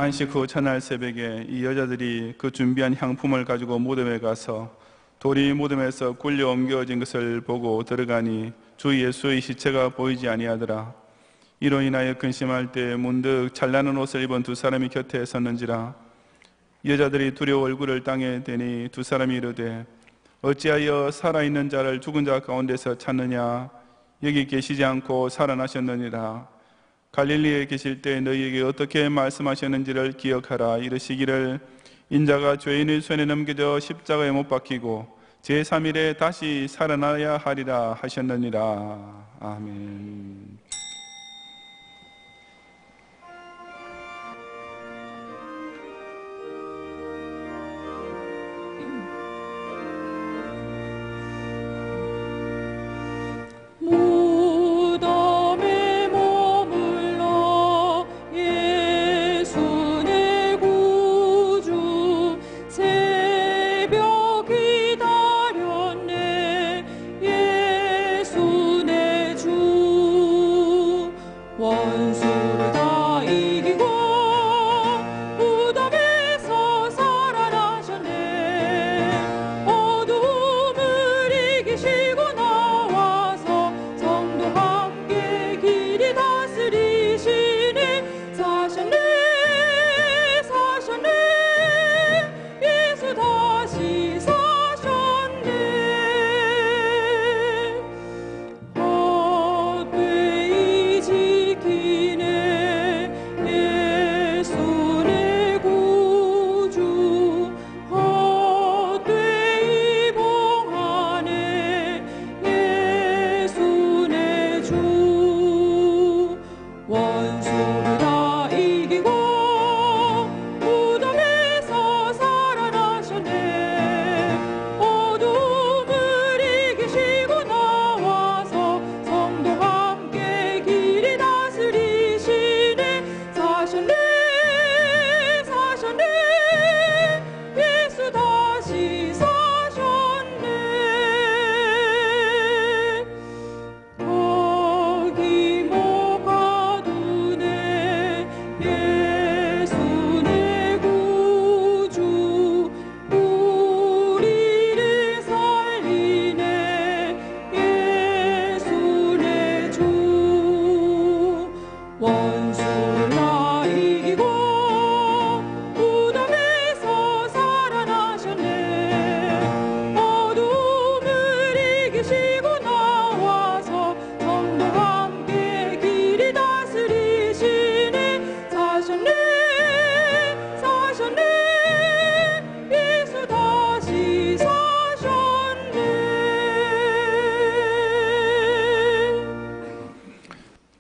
안식 후 첫날 새벽에 이 여자들이 그 준비한 향품을 가지고 무덤에 가서 돌이 무덤에서 굴려 옮겨진 것을 보고 들어가니 주 예수의 시체가 보이지 아니하더라. 이로 인하여 근심할 때 문득 잘나는 옷을 입은 두 사람이 곁에 섰는지라. 여자들이 두려워 얼굴을 땅에 대니 두 사람이 이르되 어찌하여 살아있는 자를 죽은 자 가운데서 찾느냐? 여기 계시지 않고 살아나셨느니라. 갈릴리에 계실 때 너희에게 어떻게 말씀하셨는지를 기억하라. 이르시기를 인자가 죄인의 손에 넘겨져 십자가에 못 박히고 제3일에 다시 살아나야 하리라 하셨느니라. 아멘.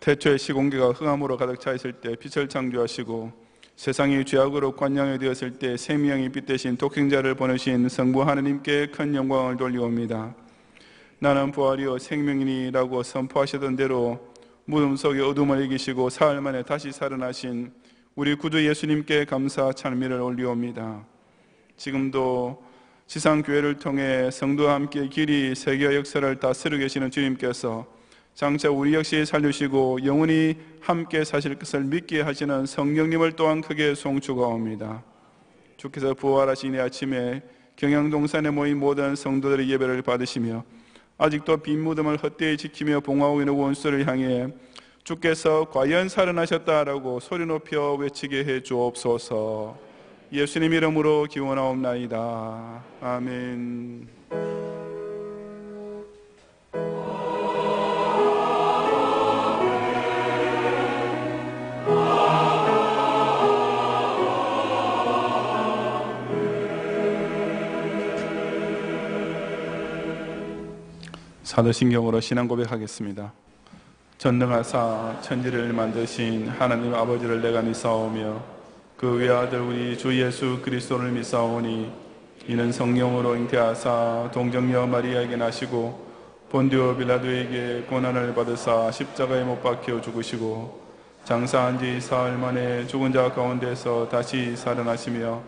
태초에 시공기가 흑암으로 가득 차 있을 때 빛을 창조하시고 세상이 죄악으로 관영이 되었을 때 생명의 빛 대신 독생자를 보내신 성부 하느님께 큰 영광을 돌리옵니다. 나는 부활이요 생명이니라고 선포하시던 대로 무덤 속에 어둠을 이기시고 사흘 만에 다시 살아나신 우리 구주 예수님께 감사 찬미를 올리옵니다. 지금도 지상교회를 통해 성도와 함께 길이 세계와 역사를 다스리고 계시는 주님께서 장차 우리 역시 살려주시고 영원히 함께 사실 것을 믿게 하시는 성령님을 또한 크게 송축하옵니다. 주께서 부활하신 이 아침에 경양동산에 모인 모든 성도들의 예배를 받으시며 아직도 빈 무덤을 헛되이 지키며 봉하고 있는 원수를 향해 주께서 과연 살아나셨다라고 소리 높여 외치게 해 주옵소서. 예수님 이름으로 기원하옵나이다. 아멘. 사도신경으로 신앙 고백하겠습니다. 전능하사 천지를 만드신 하나님 아버지를 내가 믿사오며 그 외아들 우리 주 예수 그리스도를 믿사오니 이는 성령으로 잉태하사 동정녀 마리아에게 나시고 본디오 빌라도에게 고난을 받으사 십자가에 못 박혀 죽으시고 장사한 지 사흘 만에 죽은 자 가운데서 다시 살아나시며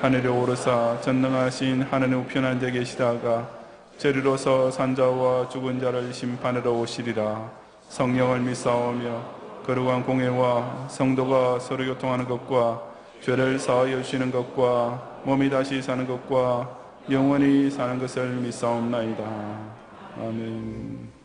하늘에 오르사 전능하신 하나님 우편한 데 계시다가 저리로서 산자와 죽은 자를 심판하러 오시리라. 성령을 믿사오며 거룩한 공회와 성도가 서로 교통하는 것과 죄를 사하여 주시는 것과 몸이 다시 사는 것과 영원히 사는 것을 믿사옵나이다. 아멘.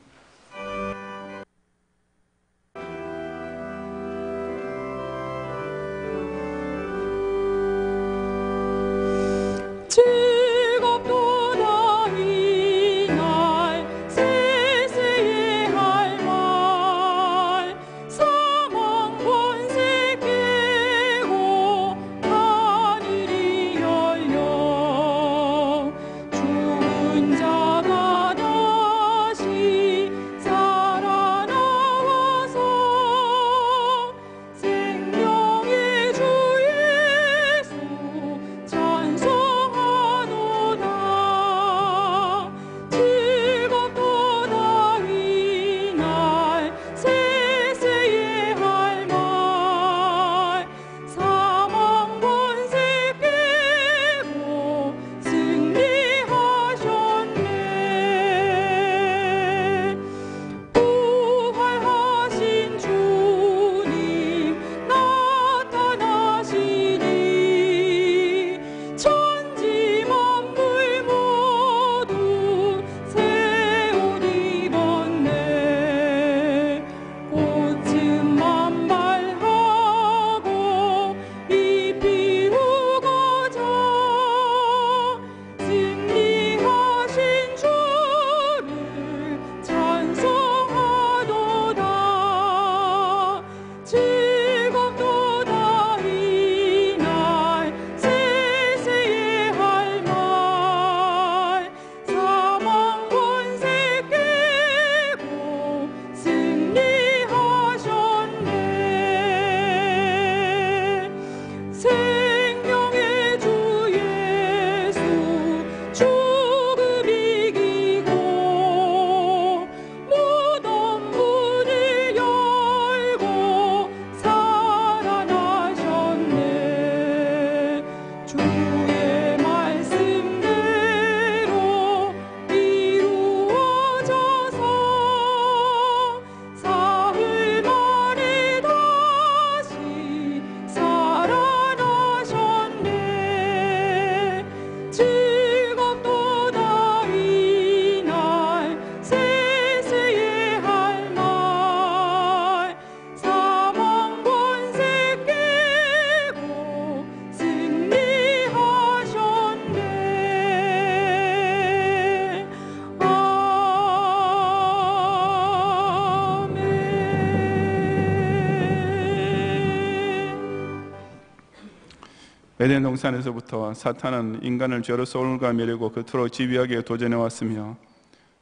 에덴 동산에서부터 사탄은 인간을 죄로 소원을 가미려고 그토록 집요하게 도전해왔으며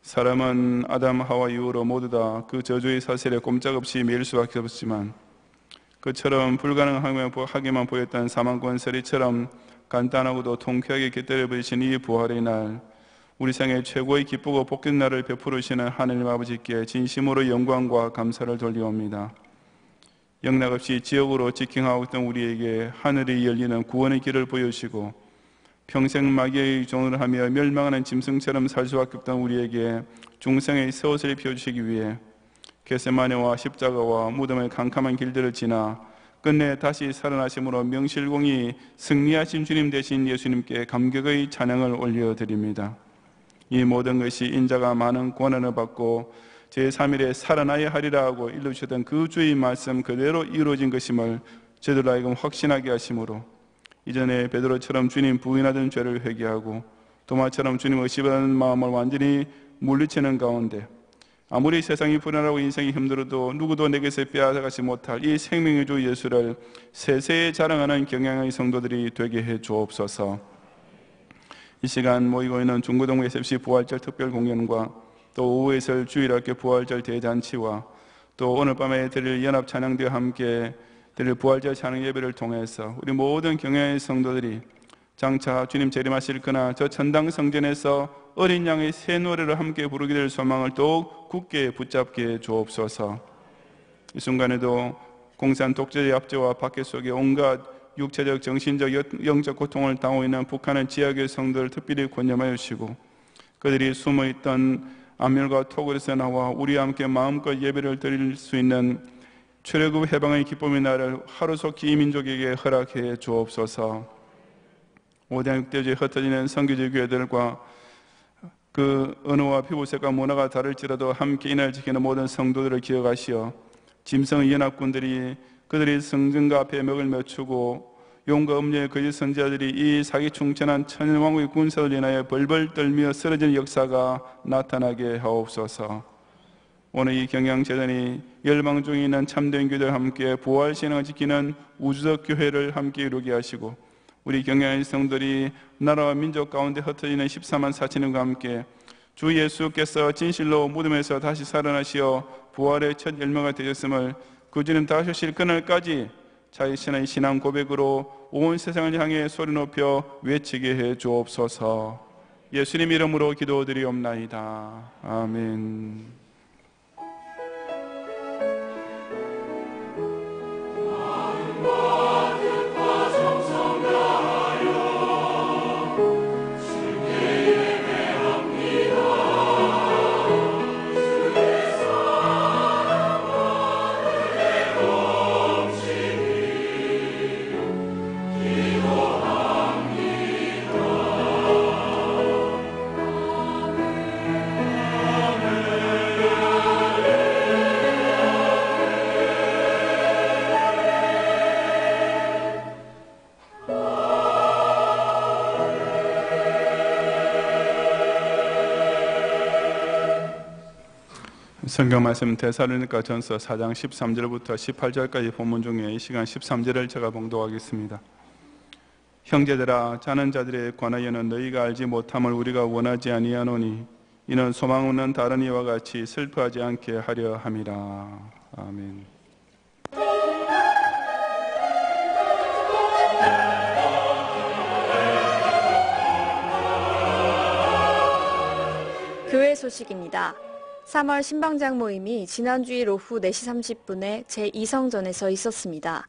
사람은 아담 하와 이후로 모두 다 그 저주의 사슬에 꼼짝없이 매일 수밖에 없었지만 그처럼 불가능하기만 보였던 사망 권세리처럼 간단하고도 통쾌하게 곁들여 버리신 이 부활의 날, 우리 생애 최고의 기쁘고 복된 날을 베풀으시는 하나님 아버지께 진심으로 영광과 감사를 돌리옵니다. 영락없이 지옥으로 직행하고 있던 우리에게 하늘이 열리는 구원의 길을 보여주시고 평생 마귀의 종을 하며 멸망하는 짐승처럼 살 수밖에 없던 우리에게 중생의 새 옷을 입혀주시기 위해 겟세마네와 십자가와 무덤의 캄캄한 길들을 지나 끝내 다시 살아나심으로 명실공히 승리하신 주님 되신 예수님께 감격의 찬양을 올려드립니다. 이 모든 것이 인자가 많은 고난을 받고 제3일에 살아나야 하리라 하고 일러주셨던 그 주의 말씀 그대로 이루어진 것임을 저희들 하여금 확신하게 하심으로 이전에 베드로처럼 주님 부인하던 죄를 회개하고 도마처럼 주님 의심하는 마음을 완전히 물리치는 가운데 아무리 세상이 불안하고 인생이 힘들어도 누구도 내게서 빼앗아가지 못할 이 생명의 주 예수를 세세에 자랑하는 경향의 성도들이 되게 해 주옵소서. 이 시간 모이고 있는 중고동 SFC 부활절 특별 공연과 또 오후에 있을 주일학교 부활절 대잔치와 또 오늘 밤에 드릴 연합 찬양대와 함께 드릴 부활절 찬양 예배를 통해서 우리 모든 경외의 성도들이 장차 주님 재림하실 그날 저 천당 성전에서 어린 양의 새 노래를 함께 부르게 될 소망을 더욱 굳게 붙잡게 주옵소서. 이 순간에도 공산 독재의 압제와 박해 속에 온갖 육체적, 정신적, 영적 고통을 당하고 있는 북한의 지역의 성도를 특별히 권념하여 주시고 그들이 숨어있던 안면과 토굴에서 나와 우리와 함께 마음껏 예배를 드릴 수 있는 출애굽 해방의 기쁨의 날을 하루속히 이 민족에게 허락해 주옵소서. 5대 6대주에 흩어지는 선교지 교회들과 그 언어와 피부색과 문화가 다를지라도 함께 이날 지키는 모든 성도들을 기억하시어 짐승 연합군들이 그들이 성전과 앞에 먹을 맞추고 용과 음녀의 거짓 선지자들이 이 사기충천한 천년왕국의 군사를 인하여 벌벌 떨며 쓰러지는 역사가 나타나게 하옵소서. 오늘 이 경양재단이 열방 중에 있는 참된 교회들 함께 부활신앙을 지키는 우주적 교회를 함께 이루게 하시고 우리 경양의 성들이 나라와 민족 가운데 흩어지는 14만 4천인과 함께 주 예수께서 진실로 무덤에서 다시 살아나시어 부활의 첫 열매가 되셨음을 그 주님 다시 오실 그날까지 자신의 신앙 고백으로 온 세상을 향해 소리 높여 외치게 해 주옵소서. 예수님 이름으로 기도드리옵나이다. 아멘. 성경 말씀 데살로니가 전서 4장 13절부터 18절까지 본문 중에 이 시간 13절을 제가 봉독하겠습니다. 형제들아, 자는 자들에 관하여는 너희가 알지 못함을 우리가 원하지 아니하노니 이는 소망 없는 다른 이와 같이 슬퍼하지 않게 하려 함이라. 아멘. 교회 소식입니다. 3월 신방장 모임이 지난주일 오후 4시 30분에 제2성전에서 있었습니다.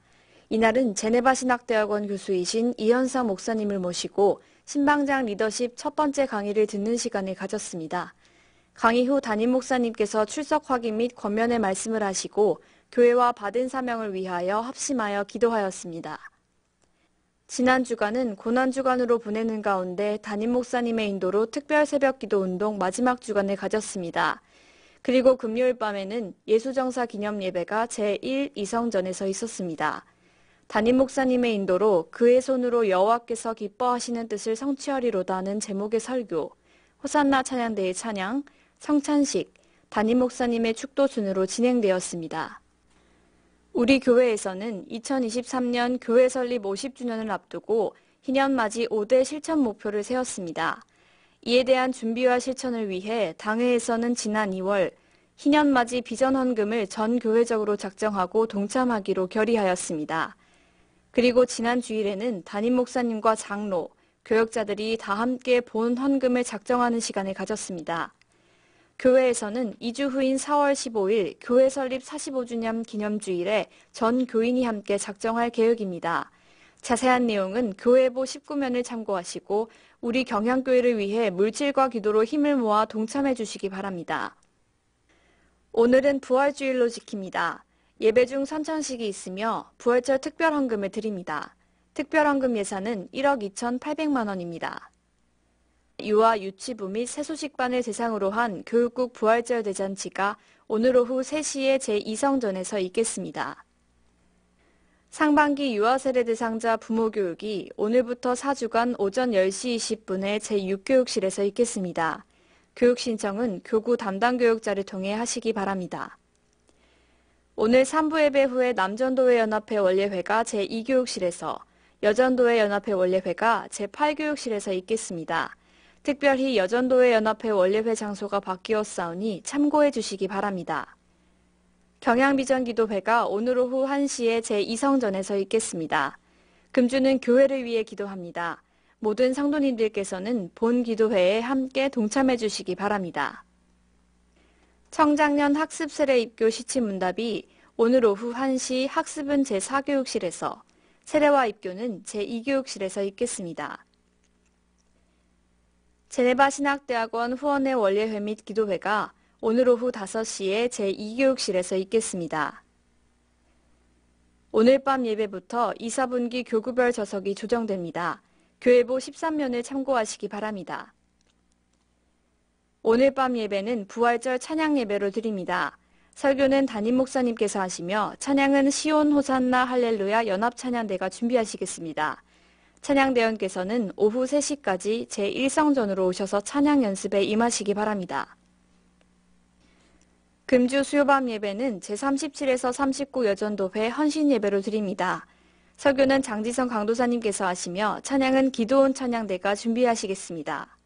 이날은 제네바 신학대학원 교수이신 이현사 목사님을 모시고 신방장 리더십 첫 번째 강의를 듣는 시간을 가졌습니다. 강의 후 담임 목사님께서 출석 확인 및 권면의 말씀을 하시고 교회와 받은 사명을 위하여 합심하여 기도하였습니다. 지난 주간은 고난주간으로 보내는 가운데 담임 목사님의 인도로 특별 새벽기도 운동 마지막 주간을 가졌습니다. 그리고 금요일 밤에는 예수정사 기념 예배가 제1 이성전에서 있었습니다. 담임 목사님의 인도로 그의 손으로 여호와께서 기뻐하시는 뜻을 성취하리로다는 제목의 설교, 호산나 찬양대의 찬양, 성찬식, 담임 목사님의 축도 순으로 진행되었습니다. 우리 교회에서는 2023년 교회 설립 50주년을 앞두고 희년맞이 5대 실천 목표를 세웠습니다. 이에 대한 준비와 실천을 위해 당회에서는 지난 2월 희년맞이 비전 헌금을 전 교회적으로 작정하고 동참하기로 결의하였습니다. 그리고 지난 주일에는 담임 목사님과 장로, 교역자들이 다 함께 본 헌금을 작정하는 시간을 가졌습니다. 교회에서는 2주 후인 4월 15일 교회 설립 45주년 기념주일에 전 교인이 함께 작정할 계획입니다. 자세한 내용은 교회보 19면을 참고하시고 우리 경향교회를 위해 물질과 기도로 힘을 모아 동참해 주시기 바랍니다. 오늘은 부활주일로 지킵니다. 예배 중 선천식이 있으며 부활절 특별헌금을 드립니다. 특별헌금 예산은 1억 2,800만 원입니다. 유아, 유치부 및 새소식반을 대상으로 한 교육국 부활절 대잔치가 오늘 오후 3시에 제2성전에서 있겠습니다. 상반기 유아세례 대상자 부모교육이 오늘부터 4주간 오전 10시 20분에 제6교육실에서 있겠습니다. 교육 신청은 교구 담당 교육자를 통해 하시기 바랍니다. 오늘 3부 예배 후에 남전도회 연합회 원례회가 제2교육실에서, 여전도회 연합회 원례회가 제8교육실에서 있겠습니다. 특별히 여전도회 연합회 원례회 장소가 바뀌었사오니 참고해 주시기 바랍니다. 경양비전기도회가 오늘 오후 1시에 제2성전에서 있겠습니다. 금주는 교회를 위해 기도합니다. 모든 성도님들께서는 본 기도회에 함께 동참해 주시기 바랍니다. 청장년 학습 세례 입교 시치문답이 오늘 오후 1시 학습은 제4교육실에서, 세례와 입교는 제2교육실에서 있겠습니다. 제네바 신학대학원 후원회 원례회 및 기도회가 오늘 오후 5시에 제2교육실에서 있겠습니다. 오늘 밤 예배부터 2, 4분기 교구별 저석이 조정됩니다. 교회보 13면을 참고하시기 바랍니다. 오늘 밤 예배는 부활절 찬양 예배로 드립니다. 설교는 담임 목사님께서 하시며 찬양은 시온 호산나 할렐루야 연합찬양대가 준비하시겠습니다. 찬양대원께서는 오후 3시까지 제1성전으로 오셔서 찬양 연습에 임하시기 바랍니다. 금주 수요밤 예배는 제37에서 39 여전도회 헌신 예배로 드립니다. 설교는 장지성 강도사님께서 하시며 찬양은 기도원 찬양대가 준비하시겠습니다.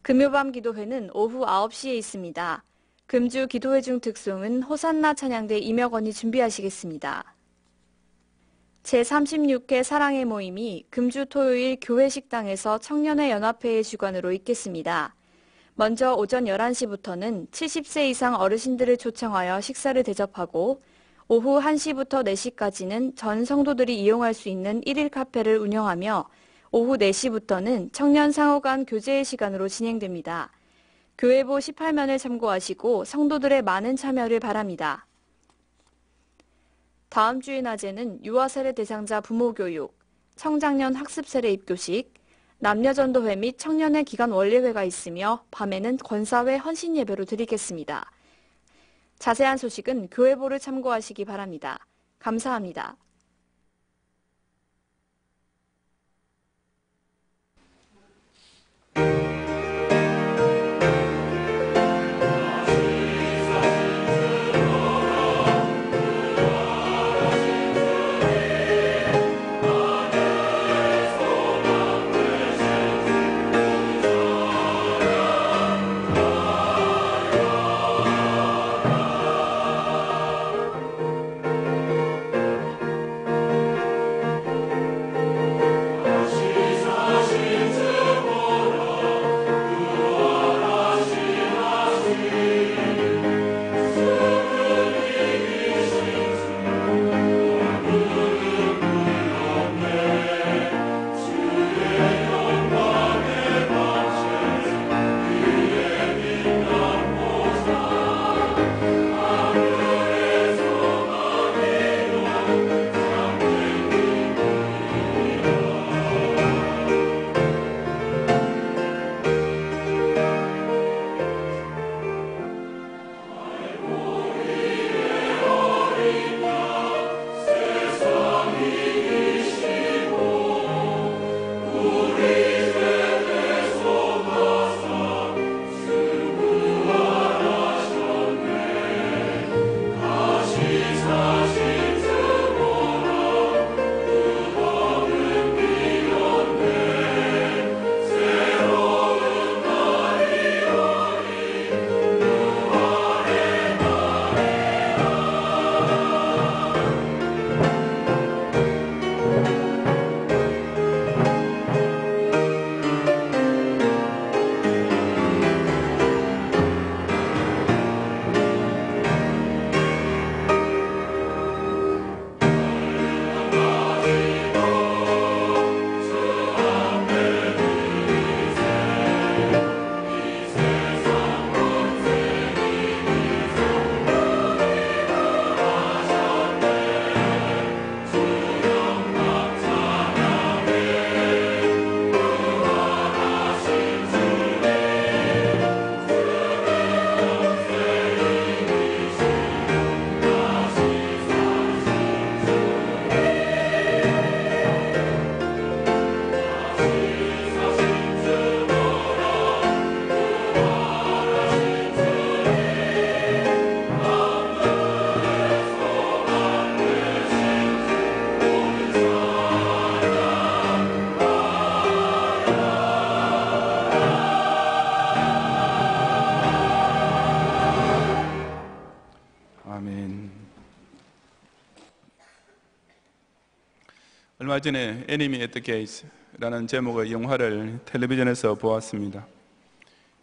금요밤 기도회는 오후 9시에 있습니다. 금주 기도회 중 특송은 호산나 찬양대 임혁원이 준비하시겠습니다. 제36회 사랑의 모임이 금주 토요일 교회 식당에서 청년회 연합회의 주관으로 있겠습니다. 먼저 오전 11시부터는 70세 이상 어르신들을 초청하여 식사를 대접하고 오후 1시부터 4시까지는 전 성도들이 이용할 수 있는 1일 카페를 운영하며 오후 4시부터는 청년 상호 간 교제의 시간으로 진행됩니다. 교회보 18면을 참고하시고 성도들의 많은 참여를 바랍니다. 다음 주의 낮에는 유아세례 대상자 부모교육, 청장년 학습세례 입교식, 남녀전도회 및 청년회 기간 원례회가 있으며 밤에는 권사회 헌신예배로 드리겠습니다. 자세한 소식은 교회보를 참고하시기 바랍니다. 감사합니다. 얼마 전에 Enemy at the Gates라는 제목의 영화를 텔레비전에서 보았습니다.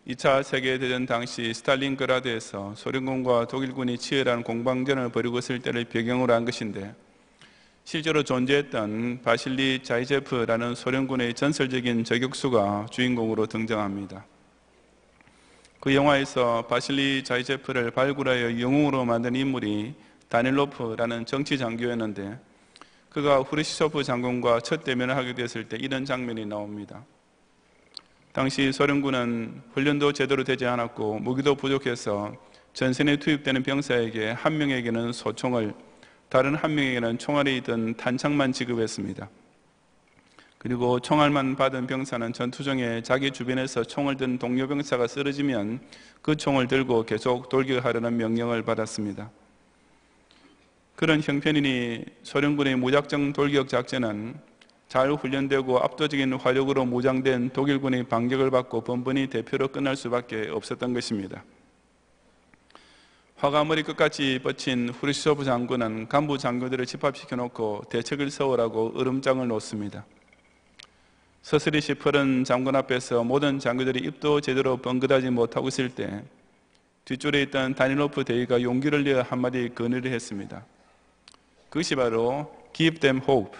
2차 세계대전 당시 스탈린그라드에서 소련군과 독일군이 치열한 공방전을 벌이고 있을 때를 배경으로 한 것인데, 실제로 존재했던 바실리 자이제프라는 소련군의 전설적인 저격수가 주인공으로 등장합니다. 그 영화에서 바실리 자이제프를 발굴하여 영웅으로 만든 인물이 다닐로프라는 정치 장교였는데 그가 후르시초프 장군과 첫 대면을 하게 되었을 때 이런 장면이 나옵니다. 당시 소련군은 훈련도 제대로 되지 않았고 무기도 부족해서 전선에 투입되는 병사에게 한 명에게는 소총을, 다른 한 명에게는 총알이 든 탄창만 지급했습니다. 그리고 총알만 받은 병사는 전투 중에 자기 주변에서 총을 든 동료 병사가 쓰러지면 그 총을 들고 계속 돌격하려는 명령을 받았습니다. 그런 형편이니 소련군의 무작정 돌격 작전은 잘 훈련되고 압도적인 화력으로 무장된 독일군의 반격을 받고 번번이 대표로 끝날 수밖에 없었던 것입니다. 화가 머리 끝까지 뻗친 후르시초프 장군은 간부 장교들을 집합시켜 놓고 대책을 세우라고 으름장을 놓습니다. 서슬이 시퍼런 장군 앞에서 모든 장교들이 입도 제대로 번긋하지 못하고 있을 때 뒷줄에 있던 다닐로프 대위가 용기를 내어 한마디 건의를 했습니다. 그것이 바로 Give them hope,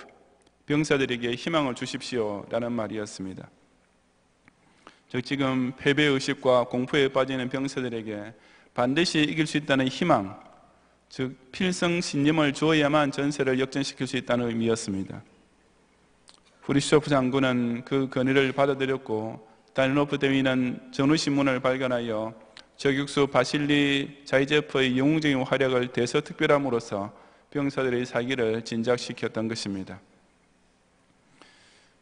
병사들에게 희망을 주십시오 라는 말이었습니다. 즉 지금 패배의식과 공포에 빠지는 병사들에게 반드시 이길 수 있다는 희망, 즉 필승신념을 주어야만 전세를 역전시킬 수 있다는 의미였습니다. 후르시초프 장군은 그 건의를 받아들였고 다닐로프 대위는 전후신문을 발견하여 저격수 바실리 자이제프의 영웅적인 활약을 대서특별함으로써 병사들의 사기를 진작시켰던 것입니다.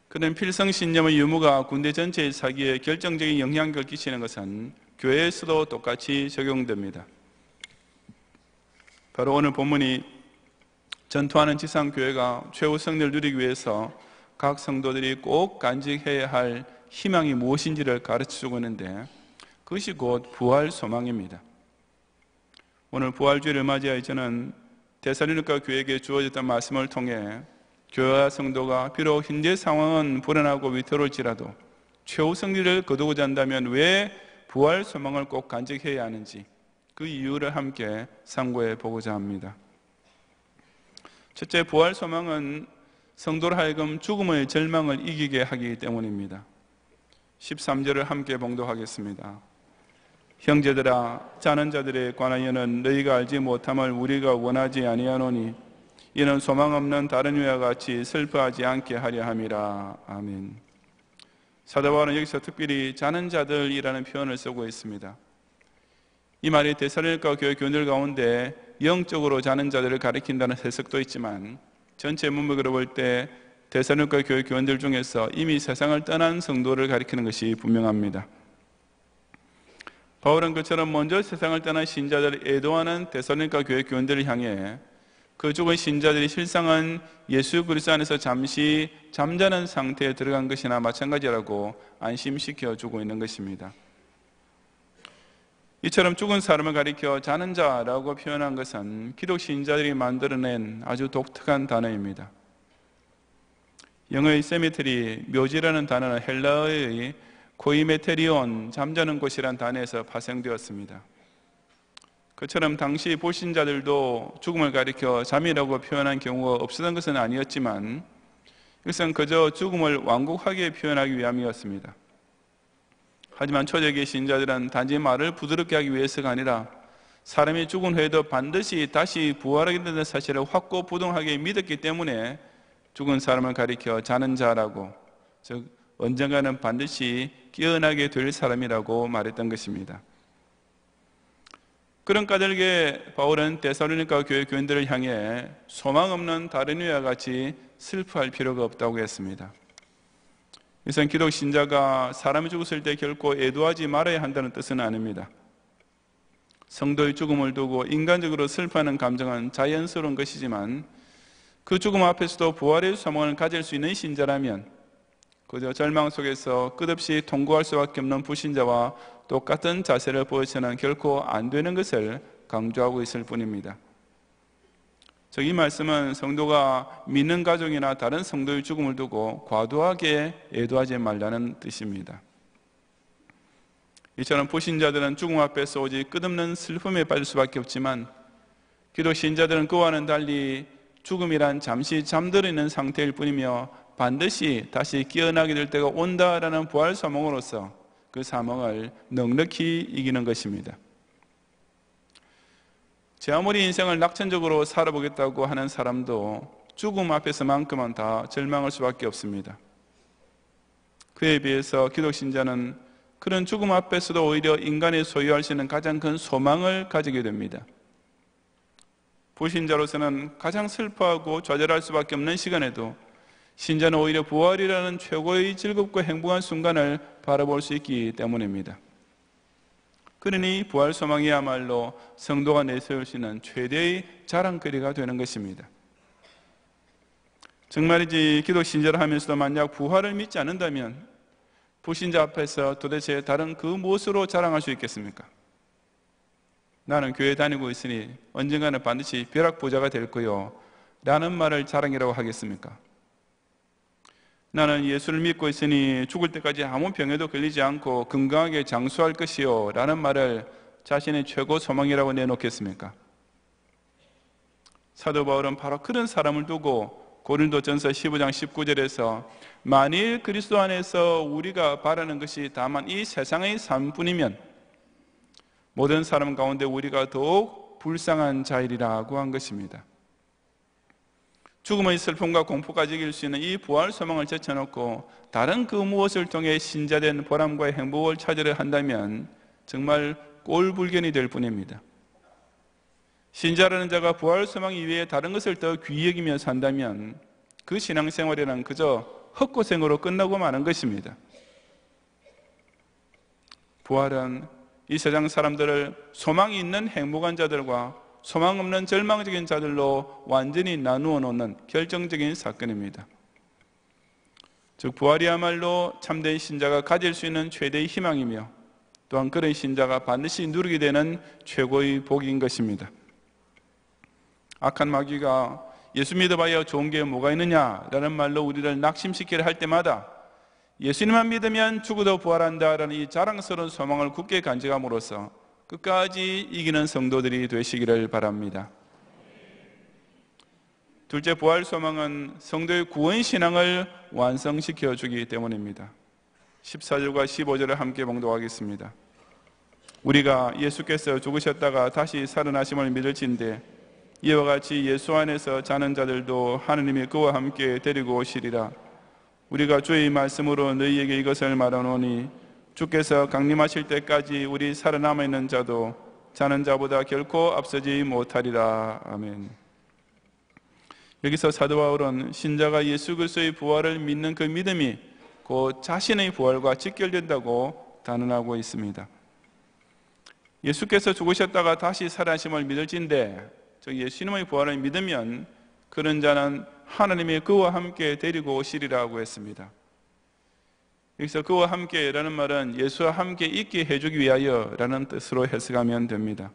그런 필승신념의 유무가 군대 전체의 사기에 결정적인 영향력을 끼치는 것은 교회에서도 똑같이 적용됩니다. 바로 오늘 본문이 전투하는 지상교회가 최후 승리를 누리기 위해서 각 성도들이 꼭 간직해야 할 희망이 무엇인지를 가르쳐주고 있는데 그것이 곧 부활 소망입니다. 오늘 부활주의를 맞이하여 저는 데살로니가 교회에게 주어졌던 말씀을 통해 교회와 성도가 비록 현재 상황은 불안하고 위태로울지라도 최후 승리를 거두고자 한다면 왜 부활 소망을 꼭 간직해야 하는지 그 이유를 함께 상고해 보고자 합니다. 첫째, 부활 소망은 성도로 하여금 죽음의 절망을 이기게 하기 때문입니다. 13절을 함께 봉독하겠습니다. 형제들아, 자는 자들에 관하여는 너희가 알지 못함을 우리가 원하지 아니하노니 이는 소망 없는 다른 이와 같이 슬퍼하지 않게 하려 함이라. 아멘. 사도 바울은 여기서 특별히 자는 자들이라는 표현을 쓰고 있습니다. 이 말이 데살로니가 교회 교인들 가운데 영적으로 자는 자들을 가리킨다는 해석도 있지만 전체 문맥으로 볼 때 데살로니가 교회 교인들 중에서 이미 세상을 떠난 성도를 가리키는 것이 분명합니다. 바울은 그처럼 먼저 세상을 떠난 신자들을 애도하는 데살로니가 교회 교인들을 향해 그 죽은 신자들이 실상은 예수 그리스도 안에서 잠시 잠자는 상태에 들어간 것이나 마찬가지라고 안심시켜주고 있는 것입니다. 이처럼 죽은 사람을 가리켜 자는 자라고 표현한 것은 기독 신자들이 만들어낸 아주 독특한 단어입니다. 영어의 세미테리, 묘지라는 단어는 헬라어의 코이메테리온, 잠자는 곳이란 단어에서 파생되었습니다. 그처럼 당시 불신자들도 죽음을 가리켜 잠이라고 표현한 경우가 없었던 것은 아니었지만 이것은 그저 죽음을 완곡하게 표현하기 위함이었습니다. 하지만 초대교회 신자들은 단지 말을 부드럽게 하기 위해서가 아니라 사람이 죽은 후에도 반드시 다시 부활하게 된다는 사실을 확고부동하게 믿었기 때문에 죽은 사람을 가리켜 자는 자라고, 즉 언젠가는 반드시 깨어나게 될 사람이라고 말했던 것입니다. 그런 까닭에 바울은 데살로니가 교회 교인들을 향해 소망 없는 다른 이와 같이 슬퍼할 필요가 없다고 했습니다. 이것은 기독 신자가 사람이 죽었을 때 결코 애도하지 말아야 한다는 뜻은 아닙니다. 성도의 죽음을 두고 인간적으로 슬퍼하는 감정은 자연스러운 것이지만 그 죽음 앞에서도 부활의 소망을 가질 수 있는 신자라면 그저 절망 속에서 끝없이 통곡할 수밖에 없는 불신자와 똑같은 자세를 보여서는 결코 안 되는 것을 강조하고 있을 뿐입니다. 즉 이 말씀은 성도가 믿는 가족이나 다른 성도의 죽음을 두고 과도하게 애도하지 말라는 뜻입니다. 이처럼 불신자들은 죽음 앞에서 오직 끝없는 슬픔에 빠질 수밖에 없지만 기독 신자들은 그와는 달리 죽음이란 잠시 잠들어 있는 상태일 뿐이며 반드시 다시 깨어나게 될 때가 온다라는 부활 소망으로서 그 사망을 넉넉히 이기는 것입니다. 제 아무리 인생을 낙천적으로 살아보겠다고 하는 사람도 죽음 앞에서만큼은 다 절망할 수밖에 없습니다. 그에 비해서 기독신자는 그런 죽음 앞에서도 오히려 인간이 소유할 수 있는 가장 큰 소망을 가지게 됩니다. 불신자로서는 가장 슬퍼하고 좌절할 수밖에 없는 시간에도 신자는 오히려 부활이라는 최고의 즐겁고 행복한 순간을 바라볼 수 있기 때문입니다. 그러니 부활 소망이야말로 성도가 내세울 수 있는 최대의 자랑거리가 되는 것입니다. 정말이지 기독신자를 하면서도 만약 부활을 믿지 않는다면 불신자 앞에서 도대체 다른 그 무엇으로 자랑할 수 있겠습니까? 나는 교회 다니고 있으니 언젠가는 반드시 벼락부자가 될 거요 라는 말을 자랑이라고 하겠습니까? 나는 예수를 믿고 있으니 죽을 때까지 아무 병에도 걸리지 않고 건강하게 장수할 것이요 라는 말을 자신의 최고 소망이라고 내놓겠습니까? 사도 바울은 바로 그런 사람을 두고 고린도전서 15장 19절에서 만일 그리스도 안에서 우리가 바라는 것이 다만 이 세상의 삶뿐이면 모든 사람 가운데 우리가 더욱 불쌍한 자이리라고 한 것입니다. 죽음의 슬픔과 공포까지 이길 수 있는 이 부활 소망을 제쳐놓고 다른 그 무엇을 통해 신자된 보람과 행복을 찾으려 한다면 정말 꼴불견이 될 뿐입니다. 신자라는 자가 부활 소망 이외에 다른 것을 더 귀히 여기며 산다면 그 신앙생활에는 그저 헛고생으로 끝나고 마는 것입니다. 부활은 이 세상 사람들을 소망이 있는 행복한 자들과 소망 없는 절망적인 자들로 완전히 나누어 놓는 결정적인 사건입니다. 즉 부활이야말로 참된 신자가 가질 수 있는 최대의 희망이며 또한 그런 신자가 반드시 누리게 되는 최고의 복인 것입니다. 악한 마귀가 예수 믿어봐야 좋은 게 뭐가 있느냐라는 말로 우리를 낙심시키려 할 때마다 예수님만 믿으면 죽어도 부활한다라는 이 자랑스러운 소망을 굳게 간직함으로써 끝까지 이기는 성도들이 되시기를 바랍니다. 둘째, 부활 소망은 성도의 구원 신앙을 완성시켜 주기 때문입니다. 14절과 15절을 함께 봉독하겠습니다. 우리가 예수께서 죽으셨다가 다시 살아나심을 믿을진대 이와 같이 예수 안에서 자는 자들도 하느님이 그와 함께 데리고 오시리라. 우리가 주의 말씀으로 너희에게 이것을 말하노니 주께서 강림하실 때까지 우리 살아남아 있는 자도 자는 자보다 결코 앞서지 못하리라. 아멘. 여기서 사도 바울은 신자가 예수 그리스도의 부활을 믿는 그 믿음이 곧 자신의 부활과 직결된다고 단언하고 있습니다. 예수께서 죽으셨다가 다시 살아나심을 믿을진대, 즉 예수님의 부활을 믿으면 그런 자는 하나님이 그와 함께 데리고 오시리라고 했습니다. 여기서 그와 함께라는 말은 예수와 함께 있게 해주기 위하여라는 뜻으로 해석하면 됩니다.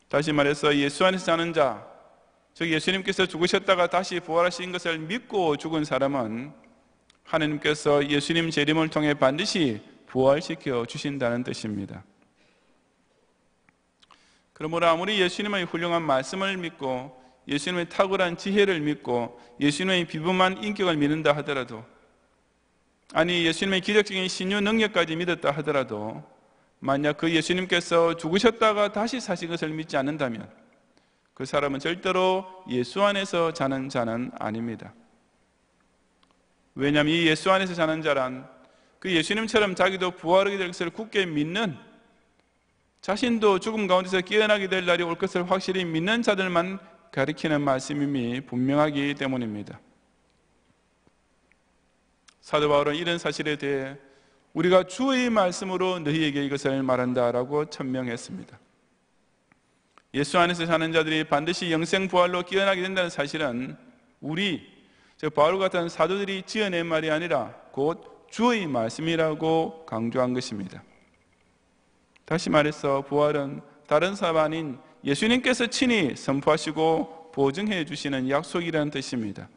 다시 말해서 예수 안에서 사는 자, 즉 예수님께서 죽으셨다가 다시 부활하신 것을 믿고 죽은 사람은 하나님께서 예수님 재림을 통해 반드시 부활시켜 주신다는 뜻입니다. 그러므로 아무리 예수님의 훌륭한 말씀을 믿고 예수님의 탁월한 지혜를 믿고 예수님의 비범한 인격을 믿는다 하더라도, 아니 예수님의 기적적인 신유 능력까지 믿었다 하더라도 만약 그 예수님께서 죽으셨다가 다시 사신 것을 믿지 않는다면 그 사람은 절대로 예수 안에서 자는 자는 아닙니다. 왜냐하면 이 예수 안에서 자는 자란 그 예수님처럼 자기도 부활하게 될 것을 굳게 믿는, 자신도 죽음 가운데서 깨어나게 될 날이 올 것을 확실히 믿는 자들만 가리키는 말씀임이 분명하기 때문입니다. 사도 바울은 이런 사실에 대해 우리가 주의 말씀으로 너희에게 이것을 말한다라고 천명했습니다. 예수 안에서 사는 자들이 반드시 영생 부활로 깨어나게 된다는 사실은 우리, 즉 바울 같은 사도들이 지어낸 말이 아니라 곧 주의 말씀이라고 강조한 것입니다. 다시 말해서 부활은 다른 사람 아닌 예수님께서 친히 선포하시고 보증해 주시는 약속이라는 뜻입니다.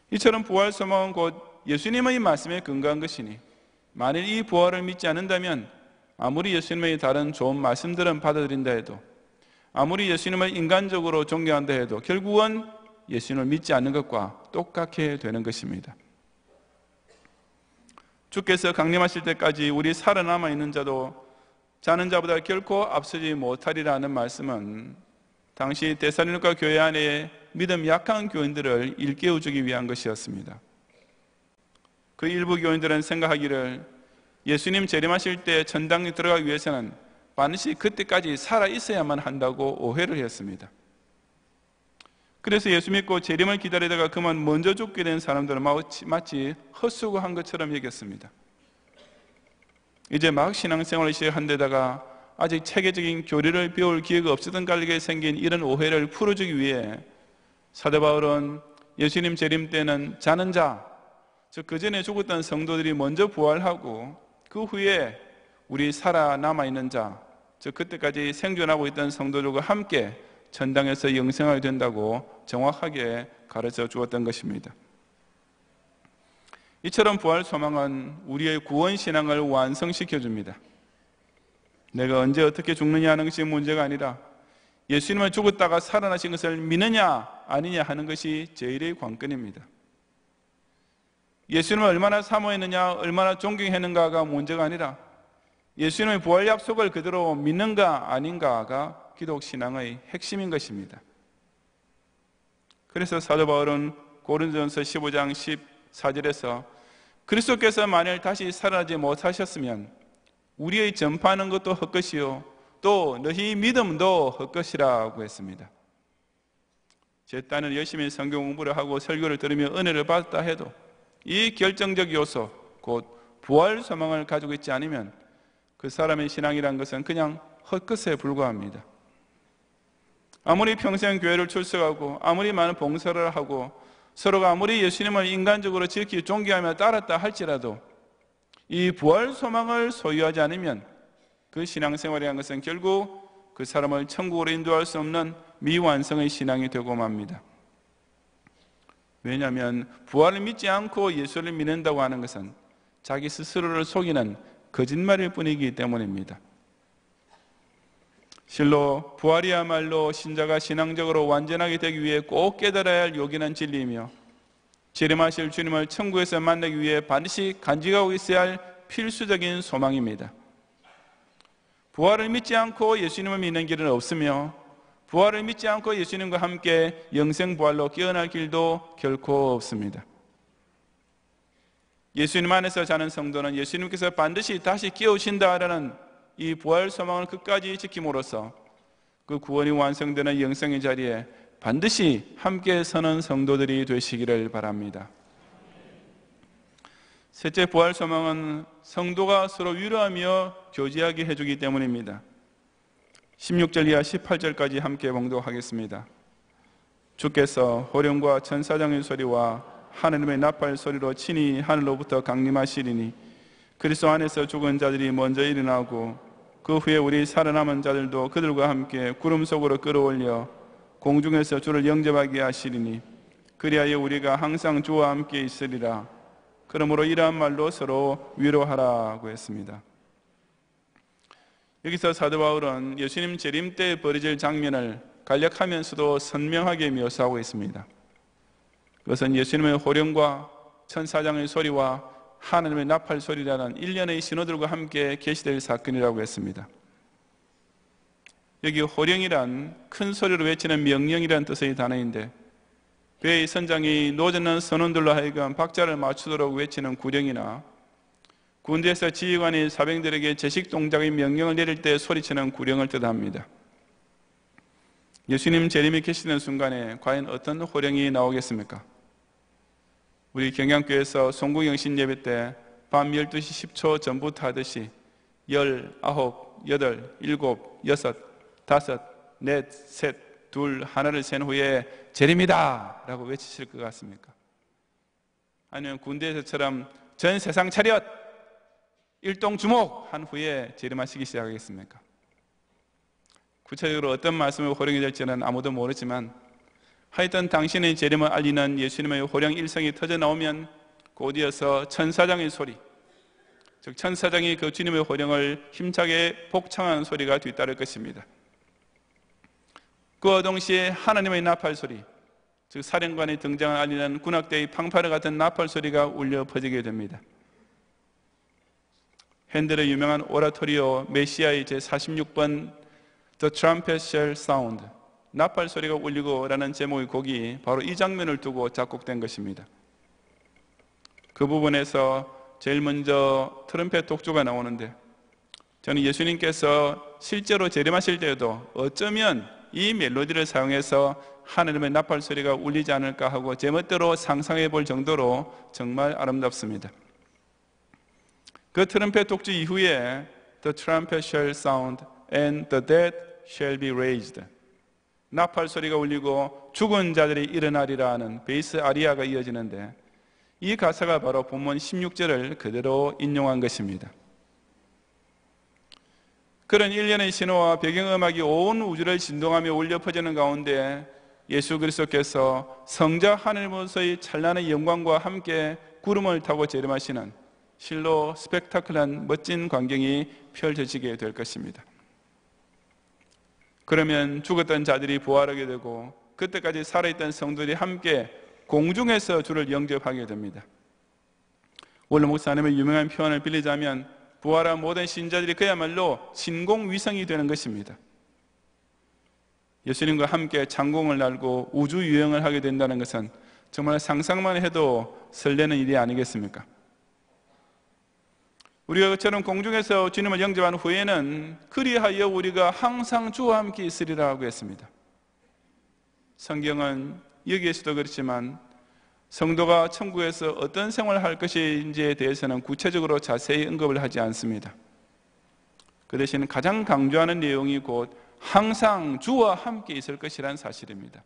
이처럼 부활 소망은 곧 예수님의 말씀에 근거한 것이니 만일 이 부활을 믿지 않는다면 아무리 예수님의 다른 좋은 말씀들은 받아들인다 해도, 아무리 예수님을 인간적으로 존경한다 해도 결국은 예수님을 믿지 않는 것과 똑같게 되는 것입니다. 주께서 강림하실 때까지 우리 살아남아 있는 자도 자는 자보다 결코 앞서지 못하리라는 말씀은 당시 데살로니가 교회 안에 믿음 약한 교인들을 일깨워주기 위한 것이었습니다. 그 일부 교인들은 생각하기를 예수님 재림하실 때 천당에 들어가기 위해서는 반드시 그때까지 살아 있어야만 한다고 오해를 했습니다. 그래서 예수 믿고 재림을 기다리다가 그만 먼저 죽게 된 사람들은 마치 헛수고한 것처럼 여겼습니다. 이제 막 신앙생활을 시작한 데다가 아직 체계적인 교리를 배울 기회가 없었던 갈리게 생긴 이런 오해를 풀어주기 위해 사도 바울은 예수님 재림 때는 자는 자, 즉 그 전에 죽었던 성도들이 먼저 부활하고 그 후에 우리 살아남아 있는 자, 즉 그때까지 생존하고 있던 성도들과 함께 천당에서 영생하게 된다고 정확하게 가르쳐 주었던 것입니다. 이처럼 부활 소망은 우리의 구원 신앙을 완성시켜 줍니다. 내가 언제 어떻게 죽느냐 하는 것이 문제가 아니라 예수님을 죽었다가 살아나신 것을 믿느냐 아니냐 하는 것이 제일의 관건입니다. 예수님을 얼마나 사모했느냐, 얼마나 존경했는가가 문제가 아니라 예수님의 부활 약속을 그대로 믿는가 아닌가가 기독 신앙의 핵심인 것입니다. 그래서 사도 바울은 고린도전서 15장 14절에서 그리스도께서 만일 다시 살아나지 못하셨으면 우리의 전파하는 것도 헛것이요 또 너희 믿음도 헛것이라고 했습니다. 제 딴을 열심히 성경 공부를 하고 설교를 들으며 은혜를 받았다 해도 이 결정적 요소, 곧 부활 소망을 가지고 있지 않으면 그 사람의 신앙이란 것은 그냥 헛것에 불과합니다. 아무리 평생 교회를 출석하고 아무리 많은 봉사를 하고 서로가 아무리 예수님을 인간적으로 지키 존경하며 따랐다 할지라도 이 부활 소망을 소유하지 않으면 그 신앙생활이라는 것은 결국 그 사람을 천국으로 인도할 수 없는 미완성의 신앙이 되고 맙니다. 왜냐하면 부활을 믿지 않고 예수를 믿는다고 하는 것은 자기 스스로를 속이는 거짓말일 뿐이기 때문입니다. 실로 부활이야말로 신자가 신앙적으로 완전하게 되기 위해 꼭 깨달아야 할 요긴한 진리이며 재림하실 주님을 천국에서 만나기 위해 반드시 간직하고 있어야 할 필수적인 소망입니다. 부활을 믿지 않고 예수님을 믿는 길은 없으며 부활을 믿지 않고 예수님과 함께 영생 부활로 깨어날 길도 결코 없습니다. 예수님 안에서 자는 성도는 예수님께서 반드시 다시 깨우신다라는 이 부활 소망을 끝까지 지킴으로써 그 구원이 완성되는 영생의 자리에 반드시 함께 서는 성도들이 되시기를 바랍니다. 셋째, 부활 소망은 성도가 서로 위로하며 교제하게 해주기 때문입니다. 16절 이하 18절까지 함께 봉독하겠습니다. 주께서 호령과 천사장의 소리와 하느님의 나팔 소리로 친히 하늘로부터 강림하시리니 그리스도 안에서 죽은 자들이 먼저 일어나고 그 후에 우리 살아남은 자들도 그들과 함께 구름 속으로 끌어올려 공중에서 주를 영접하게 하시리니 그리하여 우리가 항상 주와 함께 있으리라. 그러므로 이러한 말로 서로 위로하라고 했습니다. 여기서 사도 바울은 예수님 재림 때 벌어질 장면을 간략하면서도 선명하게 묘사하고 있습니다. 그것은 예수님의 호령과 천사장의 소리와 하나님의 나팔 소리라는 일련의 신호들과 함께 계시될 사건이라고 했습니다. 여기 호령이란 큰 소리로 외치는 명령이라는 뜻의 단어인데 배의 선장이 노젓는 선원들로 하여금 박자를 맞추도록 외치는 구령이나 군대에서 지휘관이 사병들에게 제식 동작의 명령을 내릴 때 소리치는 구령을 뜻합니다. 예수님 재림이 계시는 순간에 과연 어떤 호령이 나오겠습니까? 우리 경양교회에서 송구영신 예배 때 밤 12시 10초 전부터 하듯이 19, 8, 7, 6, 5, 4, 3, 2, 1를 센 후에 재림이다 라고 외치실 것 같습니까? 아니면 군대에서처럼 전 세상 차렷 일동 주목 한 후에 재림하시기 시작하겠습니까? 구체적으로 어떤 말씀의 호령이 될지는 아무도 모르지만 하여튼 당신의 재림을 알리는 예수님의 호령 일성이 터져 나오면 곧이어서 천사장의 소리, 즉 천사장이 그 주님의 호령을 힘차게 복창하는 소리가 뒤따를 것입니다. 그와 동시에 하나님의 나팔 소리, 즉 사령관의 등장을 알리는 군악대의 팡파르 같은 나팔 소리가 울려 퍼지게 됩니다. 핸델의 유명한 오라토리오 메시아의 제46번 The Trumpet Shall Sound, 나팔 소리가 울리고 라는 제목의 곡이 바로 이 장면을 두고 작곡된 것입니다. 그 부분에서 제일 먼저 트럼펫 독주가 나오는데, 저는 예수님께서 실제로 재림하실 때에도 어쩌면 이 멜로디를 사용해서 하늘의 나팔 소리가 울리지 않을까 하고 제멋대로 상상해 볼 정도로 정말 아름답습니다. 그 트럼펫 독주 이후에 The trumpet shall sound and the dead shall be raised, 나팔 소리가 울리고 죽은 자들이 일어나리라 하는 베이스 아리아가 이어지는데, 이 가사가 바로 본문 16절을 그대로 인용한 것입니다. 그런 일련의 신호와 배경음악이 온 우주를 진동하며 울려 퍼지는 가운데 예수 그리스도께서 성자 하늘에서의 찬란한 영광과 함께 구름을 타고 재림하시는 실로 스펙타클한 멋진 광경이 펼쳐지게 될 것입니다. 그러면 죽었던 자들이 부활하게 되고 그때까지 살아있던 성도들이 함께 공중에서 주를 영접하게 됩니다. 원래 목사님의 유명한 표현을 빌리자면 부활한 모든 신자들이 그야말로 신공위성이 되는 것입니다. 예수님과 함께 창공을 날고 우주 유영을 하게 된다는 것은 정말 상상만 해도 설레는 일이 아니겠습니까? 우리가 그처럼 공중에서 주님을 영접한 후에는 그리하여 우리가 항상 주와 함께 있으리라 하고 했습니다. 성경은 여기에서도 그렇지만 성도가 천국에서 어떤 생활을 할 것인지에 대해서는 구체적으로 자세히 언급을 하지 않습니다. 그 대신 가장 강조하는 내용이 곧 항상 주와 함께 있을 것이라는 사실입니다.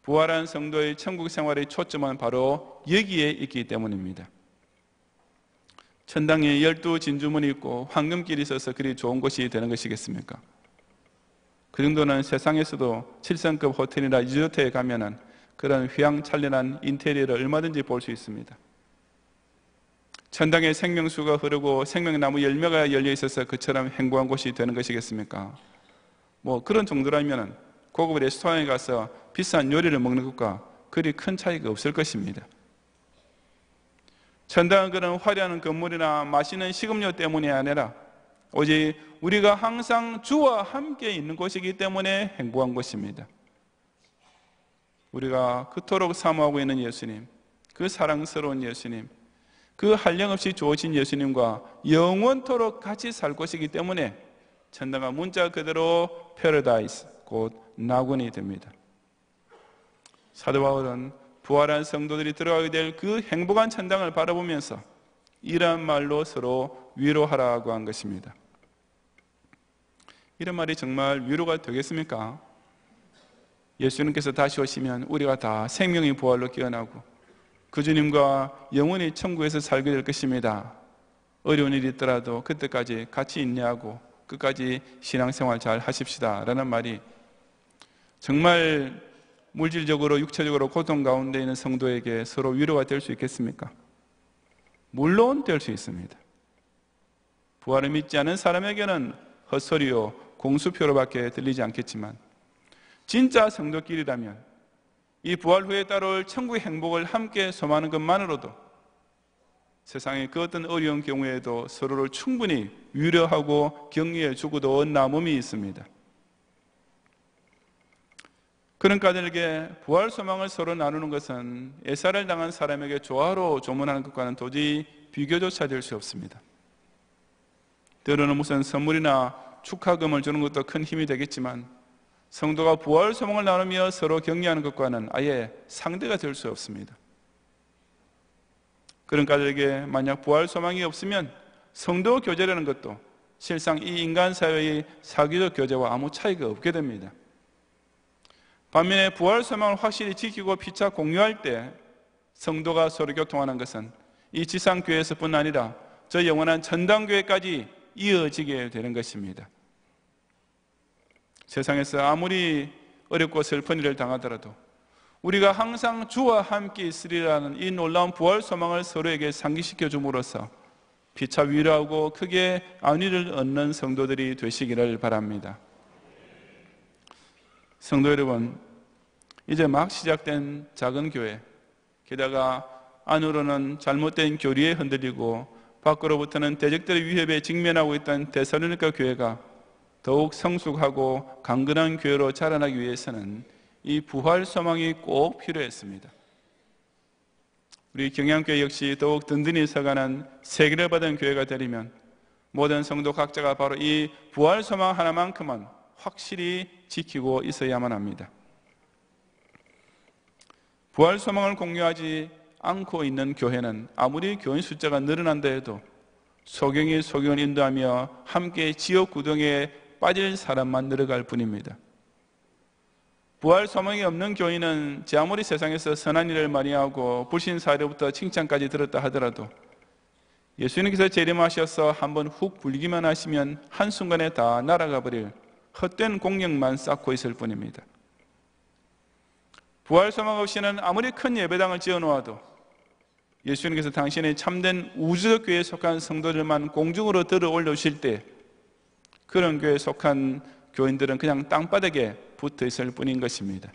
부활한 성도의 천국 생활의 초점은 바로 여기에 있기 때문입니다. 천당에 12진주문이 있고 황금길이 있어서 그리 좋은 곳이 되는 것이겠습니까? 그 정도는 세상에서도 7성급 호텔이나 리조트에 가면은 그런 휘황찬란한 인테리어를 얼마든지 볼 수 있습니다. 천당에 생명수가 흐르고 생명나무 열매가 열려 있어서 그처럼 행복한 곳이 되는 것이겠습니까? 뭐 그런 정도라면 고급 레스토랑에 가서 비싼 요리를 먹는 것과 그리 큰 차이가 없을 것입니다. 천당은 그런 화려한 건물이나 맛있는 식음료 때문이 아니라 오직 우리가 항상 주와 함께 있는 곳이기 때문에 행복한 곳입니다. 우리가 그토록 사모하고 있는 예수님, 그 사랑스러운 예수님, 그 한량없이 좋으신 예수님과 영원토록 같이 살 것이기 때문에 천당은 문자 그대로 패러다이스, 곧 낙원이 됩니다. 사도 바울은 부활한 성도들이 들어가게 될 그 행복한 천당을 바라보면서 이러한 말로 서로 위로하라고 한 것입니다. 이런 말이 정말 위로가 되겠습니까? 예수님께서 다시 오시면 우리가 다 생명의 부활로 깨어나고 그 주님과 영원히 천국에서 살게 될 것입니다. 어려운 일이 있더라도 그때까지 같이 인내하고 끝까지 신앙생활 잘 하십시다 라는 말이 정말 물질적으로 육체적으로 고통 가운데 있는 성도에게 서로 위로가 될 수 있겠습니까? 물론 될 수 있습니다. 부활을 믿지 않은 사람에게는 헛소리요 공수표로밖에 들리지 않겠지만 진짜 성도끼리라면 이 부활 후에 따라올 천국의 행복을 함께 소망하는 것만으로도 세상의 그 어떤 어려운 경우에도 서로를 충분히 위로하고 격려해 주고도 온 남음이 있습니다. 그런 까닭에 부활 소망을 서로 나누는 것은 애살을 당한 사람에게 조화로 조문하는 것과는 도저히 비교조차 될 수 없습니다. 때로는 무슨 선물이나 축하금을 주는 것도 큰 힘이 되겠지만 성도가 부활 소망을 나누며 서로 격려하는 것과는 아예 상대가 될 수 없습니다. 그런 까닭에 만약 부활 소망이 없으면 성도 교제라는 것도 실상 이 인간 사회의 사교적 교제와 아무 차이가 없게 됩니다. 반면에 부활 소망을 확실히 지키고 피차 공유할 때 성도가 서로 교통하는 것은 이 지상교회에서뿐 아니라 저 영원한 천당교회까지 이어지게 되는 것입니다. 세상에서 아무리 어렵고 슬픈 일을 당하더라도 우리가 항상 주와 함께 있으리라는 이 놀라운 부활 소망을 서로에게 상기시켜 줌으로써 피차 위로하고 크게 안위를 얻는 성도들이 되시기를 바랍니다. 성도 여러분, 이제 막 시작된 작은 교회, 게다가 안으로는 잘못된 교리에 흔들리고 밖으로부터는 대적들의 위협에 직면하고 있던 데살로니가 교회가 더욱 성숙하고 강건한 교회로 자라나기 위해서는 이 부활 소망이 꼭 필요했습니다. 우리 경양교회 역시 더욱 든든히 서가는 세계를 받은 교회가 되려면 모든 성도 각자가 바로 이 부활 소망 하나만큼은 확실히 지키고 있어야만 합니다. 부활 소망을 공유하지 않고 있는 교회는 아무리 교인 숫자가 늘어난다 해도 소경이 소경을 인도하며 함께 지옥 구덩이에 빠질 사람만 늘어갈 뿐입니다. 부활 소망이 없는 교인은 제 아무리 세상에서 선한 일을 많이 하고 불신 사회로부터 칭찬까지 들었다 하더라도 예수님께서 재림하셔서 한번 훅 불기만 하시면 한순간에 다 날아가 버릴 헛된 공력만 쌓고 있을 뿐입니다. 부활 소망 없이는 아무리 큰 예배당을 지어놓아도 예수님께서 당신의 참된 우주적 교회에 속한 성도들만 공중으로 들어 올려주실 때 그런 교회에 속한 교인들은 그냥 땅바닥에 붙어 있을 뿐인 것입니다.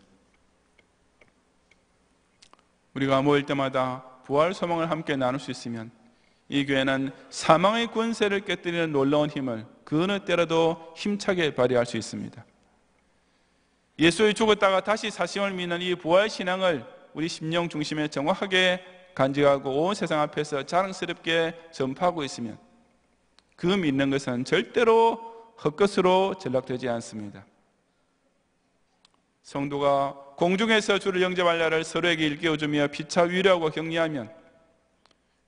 우리가 모일 때마다 부활 소망을 함께 나눌 수 있으면 이 교회는 사망의 권세를 깨뜨리는 놀라운 힘을 그 어느 때라도 힘차게 발휘할 수 있습니다. 예수의 죽었다가 다시 사심을 믿는 이 부활 신앙을 우리 심령 중심에 정확하게 간직하고 온 세상 앞에서 자랑스럽게 전파하고 있으면 그 믿는 것은 절대로 헛것으로 전락되지 않습니다. 성도가 공중에서 주를 영접할 날을 서로에게 일깨워주며 피차 위로하고 격려하면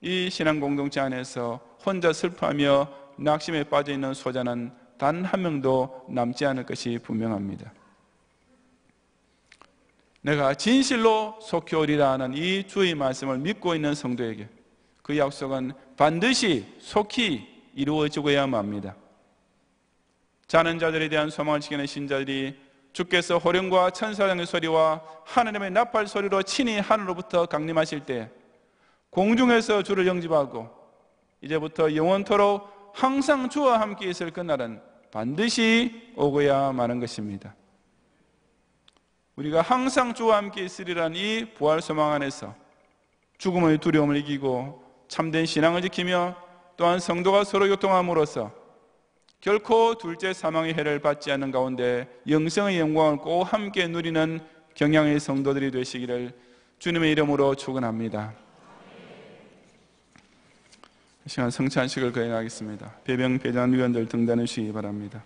이 신앙 공동체 안에서 혼자 슬퍼하며 낙심에 빠져있는 소자는 단 한 명도 남지 않을 것이 분명합니다. 내가 진실로 속히 오리라 하는 이 주의 말씀을 믿고 있는 성도에게 그 약속은 반드시 속히 이루어지고야만 합니다. 자는 자들에 대한 소망을 지키는 신자들이 주께서 호령과 천사장의 소리와 하느님의 나팔 소리로 친히 하늘로부터 강림하실 때 공중에서 주를 영접하고 이제부터 영원토록 항상 주와 함께 있을 그날은 반드시 오고야 마는 것입니다. 우리가 항상 주와 함께 있으리란 이 부활 소망 안에서 죽음의 두려움을 이기고 참된 신앙을 지키며 또한 성도가 서로 교통함으로써 결코 둘째 사망의 해를 받지 않는 가운데 영생의 영광을 꼭 함께 누리는 경양의 성도들이 되시기를 주님의 이름으로 축원합니다. 이 시간 성찬식을 거행하겠습니다. 배병 배장위원들 등단해 주시기 바랍니다.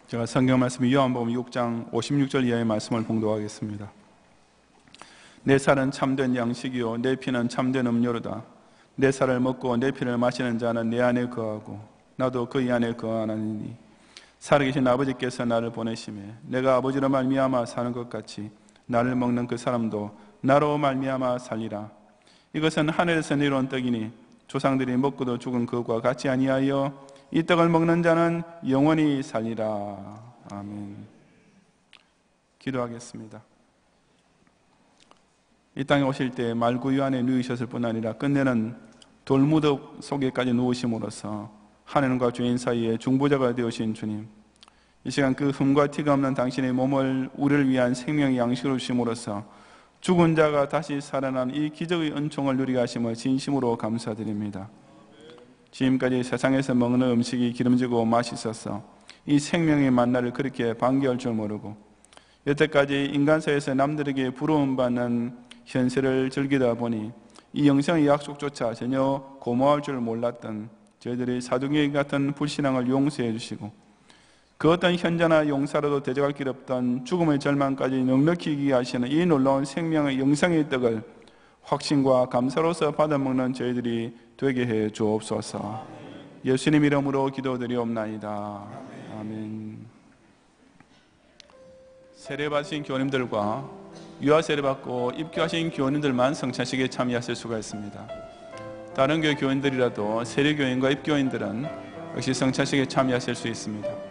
제가 성경 말씀 요한복음 6장 56절 이하의 말씀을 봉독하겠습니다. 내 살은 참된 양식이요 내 피는 참된 음료로다. 내 살을 먹고 내 피를 마시는 자는 내 안에 거하고 나도 그의 안에 거하나니 살아계신 아버지께서 나를 보내심에 내가 아버지로 말미암아 사는 것 같이 나를 먹는 그 사람도 나로 말미암아 살리라. 이것은 하늘에서 내려온 떡이니 조상들이 먹고도 죽은 그것과 같이 아니하여 이 떡을 먹는 자는 영원히 살리라. 아멘. 기도하겠습니다. 이 땅에 오실 때 말구유 안에 누우셨을 뿐 아니라 끝내는 돌무덤 속에까지 누우심으로써 하나님과 죄인 사이에 중보자가 되어신 주님, 이 시간 그 흠과 티가 없는 당신의 몸을 우리를 위한 생명의 양식으로 주심으로써 죽은 자가 다시 살아난 이 기적의 은총을 누리게 하심을 진심으로 감사드립니다. 지금까지 세상에서 먹는 음식이 기름지고 맛있어서 이 생명의 만나를 그렇게 반겨할 줄 모르고 여태까지 인간사에서 남들에게 부러움받는 현세를 즐기다 보니 이 영생의 약속조차 전혀 고마워할 줄 몰랐던 저희들이 사두개 같은 불신앙을 용서해 주시고 그 어떤 현자나 용사로도 대적할 길 없던 죽음의 절망까지 넉넉히 이기게 하시는 이 놀라운 생명의 영생의 떡을 확신과 감사로서 받아먹는 저희들이 되게 해 주옵소서. 예수님 이름으로 기도드리옵나이다. 아멘. 세례받으신 교우님들과 유아 세례받고 입교하신 교우님들만 성찬식에 참여하실 수가 있습니다. 다른 교회 교인들이라도 세례교인과 입교인들은 역시 성찬식에 참여하실 수 있습니다.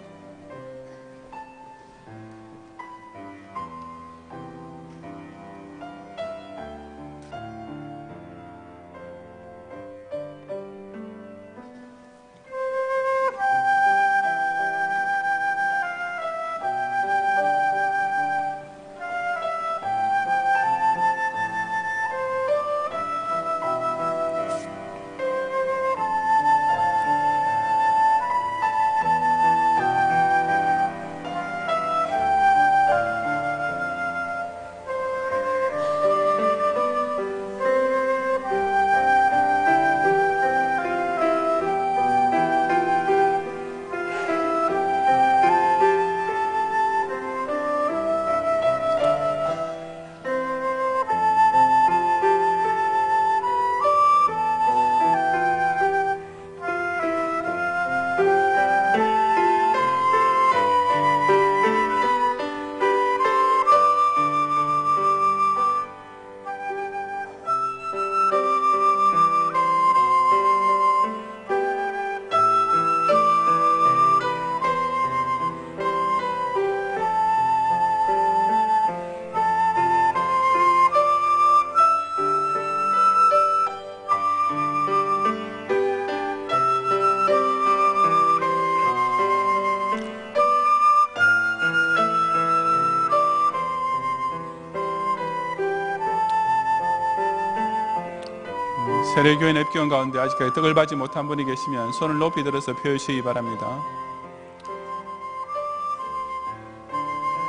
세례교인 입교인 가운데 아직까지 떡을 받지 못한 분이 계시면 손을 높이 들어서 펴주시기 바랍니다.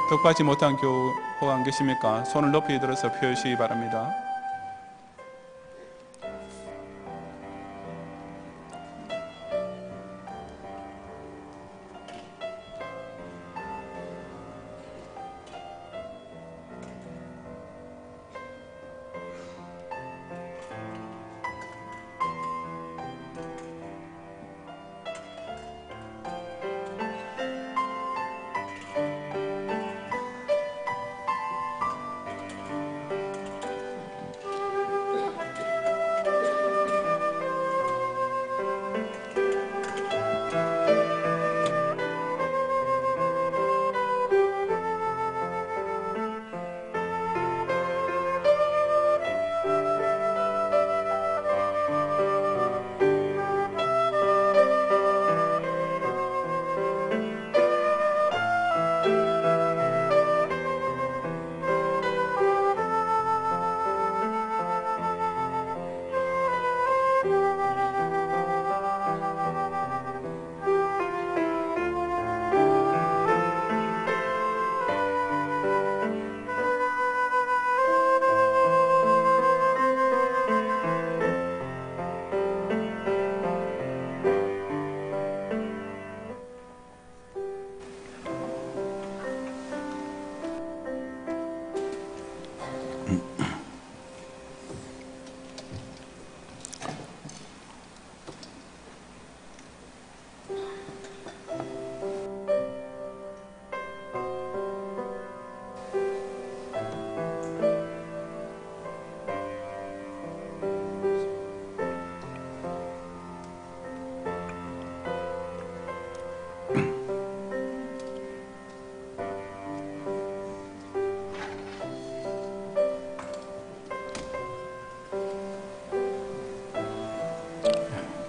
떡 받지 못한 교우가 안 계십니까? 손을 높이 들어서 펴주시기 바랍니다.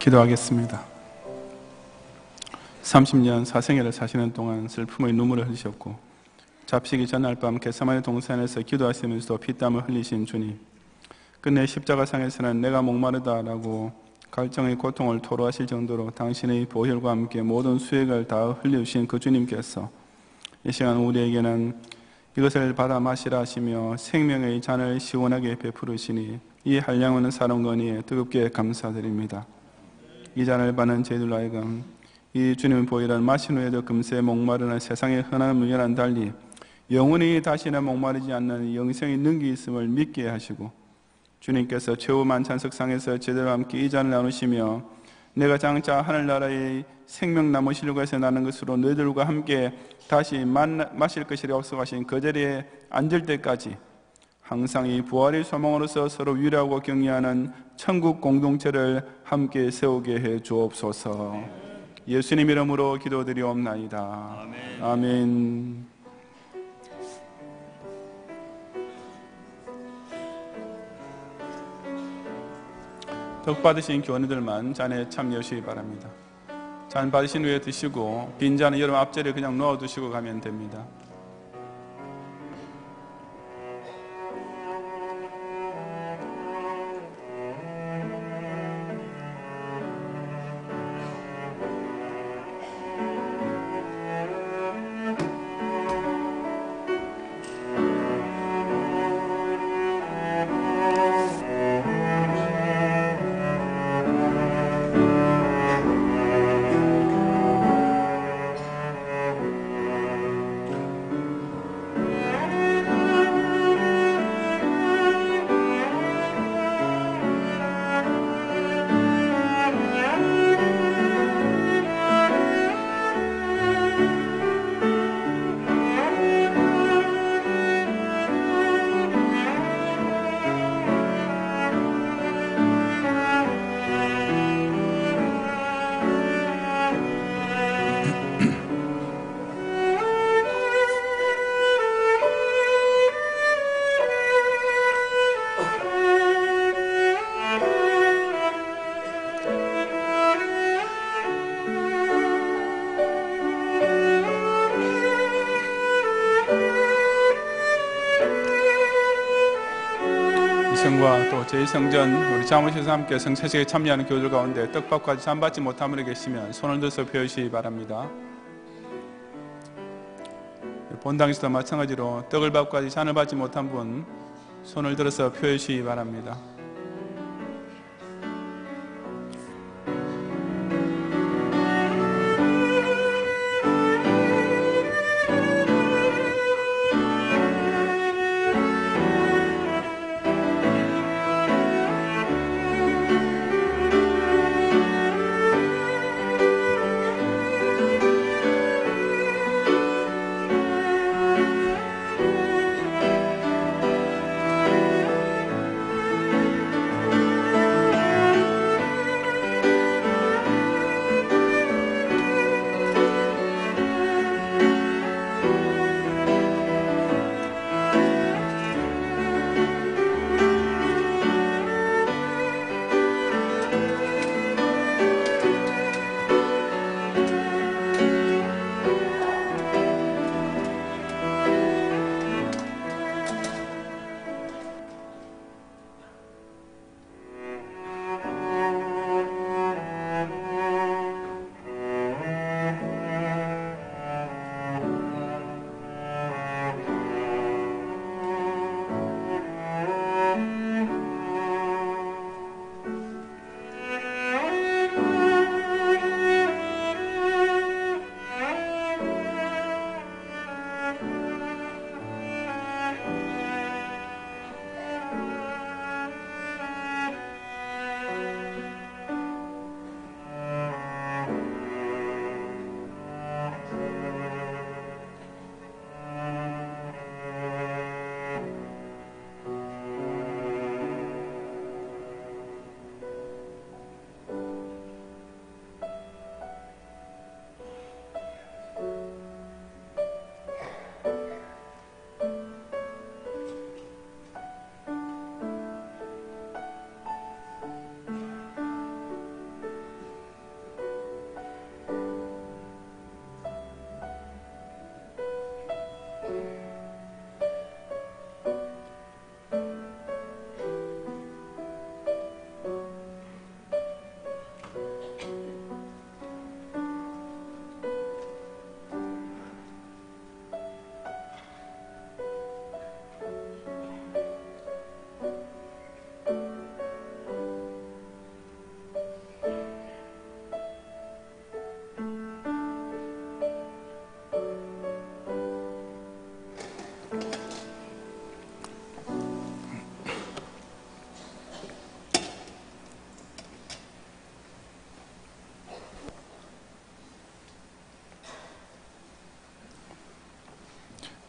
기도하겠습니다. 30년 사생애를 사시는 동안 슬픔의 눈물을 흘리셨고 잡히기 전날 밤 겟세마네 동산에서 기도하시면서도 피땀을 흘리신 주님, 끝내 십자가상에서는 내가 목마르다라고 갈증의 고통을 토로하실 정도로 당신의 보혈과 함께 모든 수액을 다 흘려주신 그 주님께서 이 시간 우리에게는 이것을 받아 마시라 하시며 생명의 잔을 시원하게 베푸르시니 이 한량없는 사랑 권위에 뜨겁게 감사드립니다. 이 잔을 받는 저희들로 하여금 이 주님의 보혈을 마신 후에도 금세 목마르는 세상의 흔한 문제와는 달리 영원히 다시는 목마르지 않는 영생의 능력이 있음을 믿게 하시고, 주님께서 최후 만찬석상에서 저희들과 함께 이 잔을 나누시며 내가 장차 하늘나라의 생명나무 실과에서 나는 것으로 너희들과 함께 다시 마실 것이라 약속하신 그 자리에 앉을 때까지 항상 이 부활의 소망으로서 서로 위로하고 격려하는 천국 공동체를 함께 세우게 해 주옵소서. 예수님 이름으로 기도드리옵나이다. 아멘. 덕 받으신 교원들만 잔에 참여하시기 바랍니다. 잔 받으신 후에 드시고 빈 잔은 여러분 앞자리에 그냥 놓아두시고 가면 됩니다. 성과 또 제2성전 우리 사무실에서 함께 성세식에 참여하는 교우들 가운데 떡밥까지 잔 받지 못한 분이 계시면 손을 들어서 펴주시기 바랍니다. 본당에서도 마찬가지로 떡을 받고까지 잔을 받지 못한 분 손을 들어서 펴주시기 바랍니다.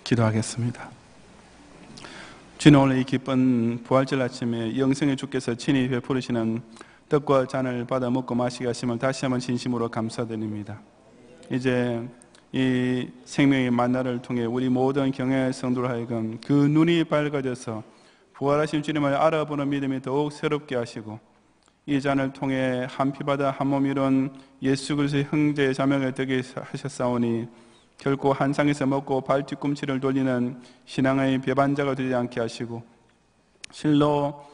기도하겠습니다. 주님, 오늘 이 기쁜 부활절 아침에 영생의 주께서 친히 베푸시는 떡과 잔을 받아 먹고 마시게 하심을 다시 한번 진심으로 감사드립니다. 이제 이 생명의 만나를 통해 우리 모든 경외의 성도로 하여금 그 눈이 밝아져서 부활하신 주님을 알아보는 믿음이 더욱 새롭게 하시고, 이 잔을 통해 한 피바다 한 몸 이룬 예수 그리스도의 형제의 자명을 되게 하셨사오니 결코 한 상에서 먹고 발 뒤꿈치를 돌리는 신앙의 배반자가 되지 않게 하시고, 실로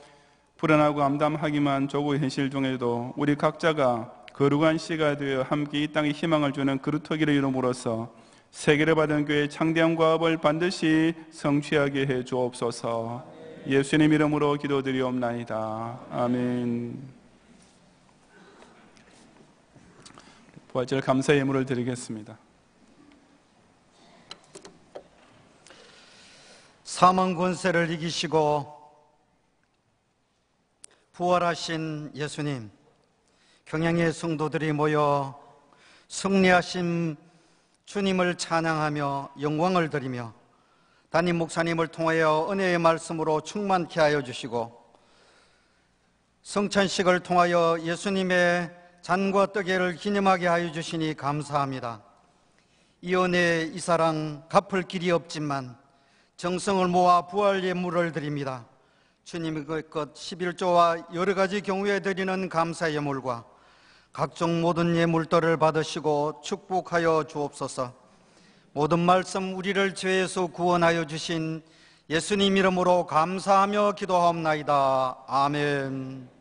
불안하고 암담하기만 조국 현실 중에도 우리 각자가 거룩한 씨가 되어 함께 이 땅에 희망을 주는 그루터기를 이름으로써 세계를 받은 교회의 창대한 과업을 반드시 성취하게 해 주옵소서. 예수님 이름으로 기도드리옵나이다. 아멘. 부활절 감사의 예물을 드리겠습니다. 사망 권세를 이기시고 부활하신 예수님, 경양의 성도들이 모여 승리하신 주님을 찬양하며 영광을 드리며 담임 목사님을 통하여 은혜의 말씀으로 충만케 하여 주시고 성찬식을 통하여 예수님의 잔과 떡을 기념하게 하여 주시니 감사합니다. 이 은혜, 이 사랑 갚을 길이 없지만 정성을 모아 부활 예물을 드립니다. 주님의 것 11조와 여러 가지 경우에 드리는 감사 예물과 각종 모든 예물들을 받으시고 축복하여 주옵소서. 모든 말씀 우리를 죄에서 구원하여 주신 예수님 이름으로 감사하며 기도하옵나이다. 아멘.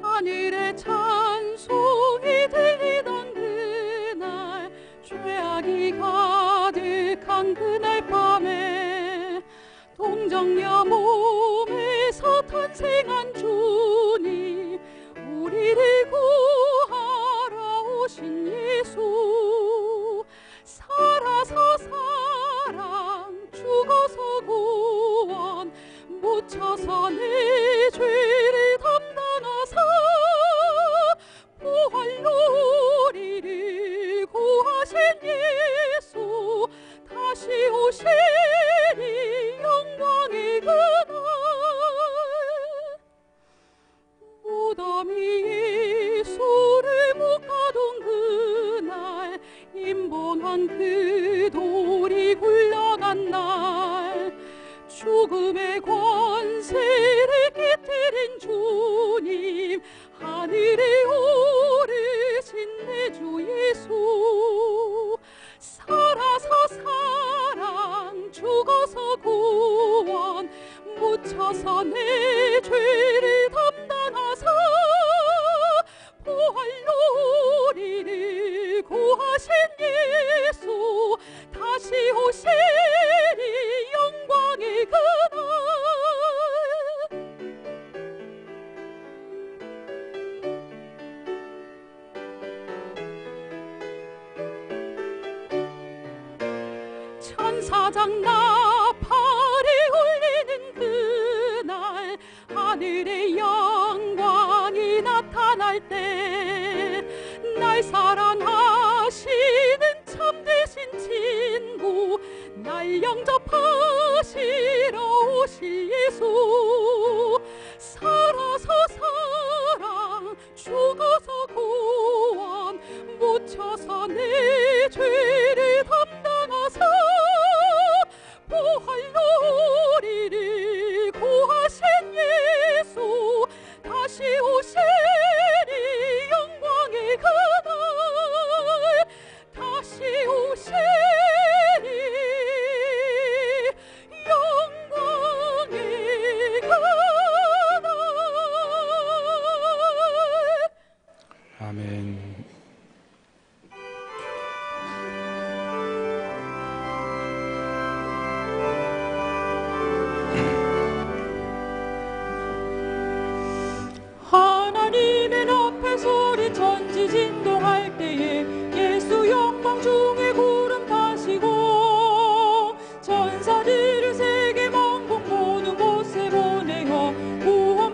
하늘의 찬송이 들리던 그날, 죄악이 가득한 그날 밤에 동정녀 몸에서 탄생한 주님, 우리를 구하러 오신 예수. 살아서 사랑, 죽어서 구원, 묻혀서 내 죄를 담당하사 부활로 우리를 구하신 예수. 다시 오시리 영광의 그날, 무덤이 예수를 못 가둔 그날, 임본한 그 돌이 굴러간 날, 죽음의 권세를 깨뜨린 주님, 하늘에 오르신 내 주 예수. 살아서 사랑, 죽어서 구원, 묻혀서 내 죄를 담당하사 부활로 우리를 구하신 예수. 다시 오시리 영광의 그날. 천사장 나팔이 울리는 그날, 하늘의 영광이 나타날 때, 날 사랑하시는 참되신 친구, 날 영접하시러 오실 예수. 살아서 사랑, 죽어서 구원, 묻혀서 내 죄를 담당하사 부활로 우리를 구하신 예수. 다시 오시리 영광의 그날, 다시 오시리 영광의 그날. 아멘. 하나님의 앞에 소리 천지진동할 때에 예수 영광 중에 구름 타시고 천사들을 세계 만국 모든 곳에 보내어 구원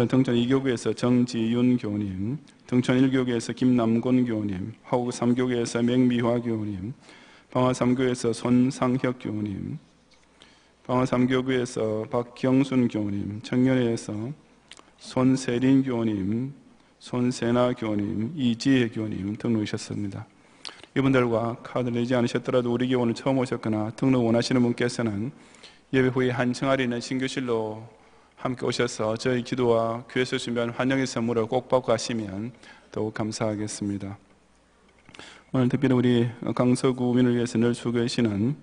오늘 등촌 2교구에서 정지윤 교우님, 등촌 1교구에서 김남곤 교우님, 화곡 3교구에서 맹미화 교우님, 방화 3교구에서 손상혁 교우님, 방화 3교구에서 박경순 교우님, 청년회에서 손세린 교우님, 손세나 교우님, 이지혜 교우님 등록하셨습니다. 이분들과 카드 내지 않으셨더라도 우리 교회 오늘 처음 오셨거나 등록 원하시는 분께서는 예배 후에 한층 있는 신교실로 함께 오셔서 저희 기도와 교회에서 준비한 환영의 선물을 꼭 받고 가시면 더욱 감사하겠습니다. 오늘 특별히 우리 강서구민을 위해서 늘 수고하시는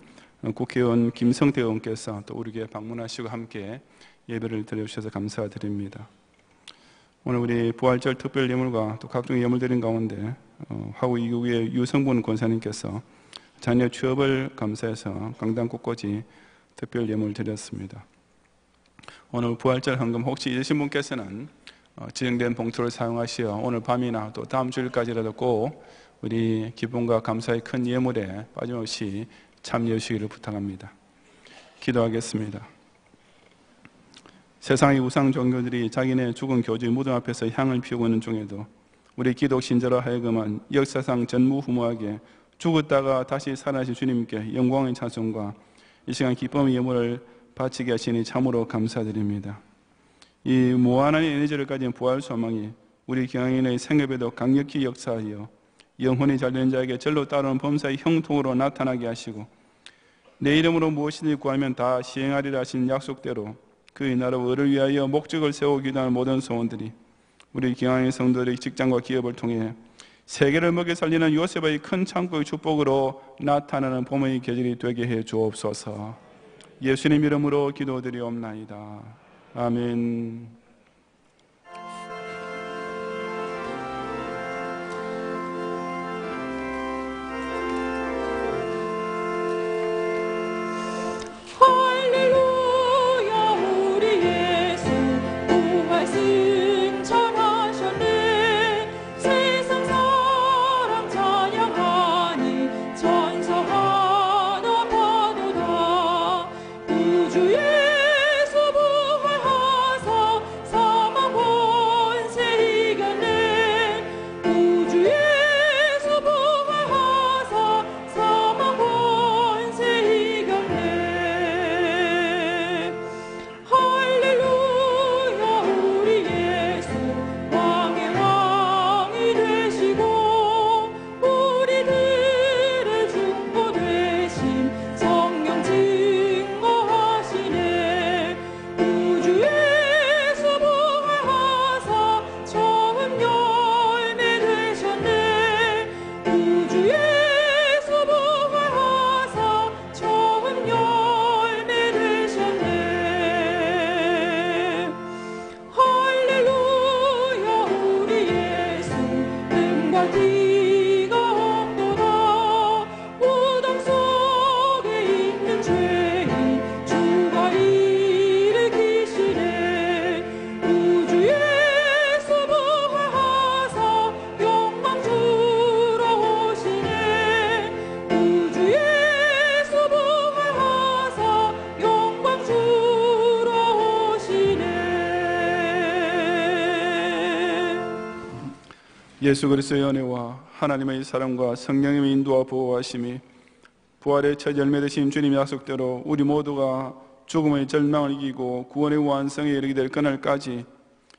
국회의원 김성태 의원께서 또 우리 교회 방문하시고 함께 예배를 드려주셔서 감사드립니다. 오늘 우리 부활절 특별 예물과 또 각종 예물 드린 가운데 화구 2교구의 유성분 권사님께서 자녀 취업을 감사해서 강당 곳곳이 특별 예물 드렸습니다. 오늘 부활절 헌금 혹시 잊으신 분께서는 지정된 봉투를 사용하시어 오늘 밤이나 또 다음 주일까지라도 꼭 우리 기쁨과 감사의 큰 예물에 빠짐없이 참여해 주시기를 부탁합니다. 기도하겠습니다. 세상의 우상 종교들이 자기네 죽은 교주의 무덤 앞에서 향을 피우고 있는 중에도 우리 기독 신자로 하여금은 역사상 전무후무하게 죽었다가 다시 살아나신 주님께 영광의 찬송과 이 시간 기쁨의 예물을 바치게 하시니 참으로 감사드립니다. 이 무한한 에너지를 가진 부활 소망이 우리 경영인의 생업에도 강력히 역사하여 영혼이 잘된 자에게 절로 따르는 범사의 형통으로 나타나게 하시고 내 이름으로 무엇이든지 구하면 다 시행하리라 하신 약속대로 그의 나라 의를 위하여 목적을 세우고 기도하는 모든 소원들이 우리 경영인 성도들의 직장과 기업을 통해 세계를 먹여 살리는 요셉의 큰 창고의 축복으로 나타나는 봄의 계절이 되게 해 주옵소서. 예수님 이름으로 기도드리옵나이다. 아멘. 할렐루야 우리 예수 부활 승천하셨네. 세상 사람 찬양하니 천사 하나 파도다. 우주 예수 부활하사 사망 권세 이겼네. 우주 예수 부활하사 사망 권세 이겼네. 할렐루야 우리 예수 왕의 왕이 되시고 우리들의 중보 되심 성령 증거하시네. 우주 예수 부활하사 처음 열매 되셨네. 우주 예수 부활하사 처음 열매 되셨네. 할렐루야 우리 예수 금과 티가 없도다. 무덤 속에 있는 죄인 주가 일으키시네. 우주 예수 부활하사 영광주로 오시네. 우주 예수 부활하사 영광주로 오시네. 예수 그리스도의 은혜와 하나님의 사랑과 성령님의 인도와 보호하심이 부활의 첫 열매 되신 주님의 약속대로 우리 모두가 죽음의 절망을 이기고 구원의 완성에 이르게 될 그날까지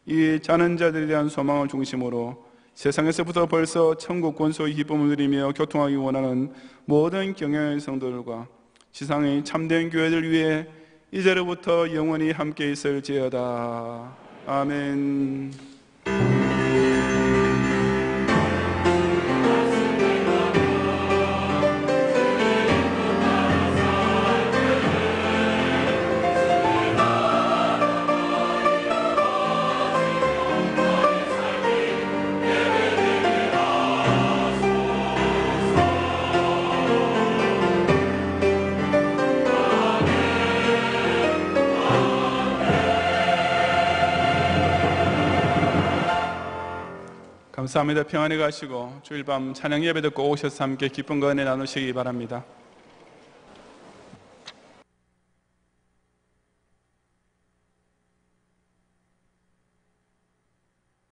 이 자는 자들에 대한 소망을 중심으로 세상에서부터 벌써 천국 권소의 기쁨을 누리며 교통하기 원하는 모든 경영의 성도들과 지상의 참된 교회들 위해 이제로부터 영원히 함께 있을지어다. 아멘. 감사합니다. 평안히 가시고 주일 밤 찬양 예배 듣고 오셔서 함께 기쁨과 은혜 나누시기 바랍니다.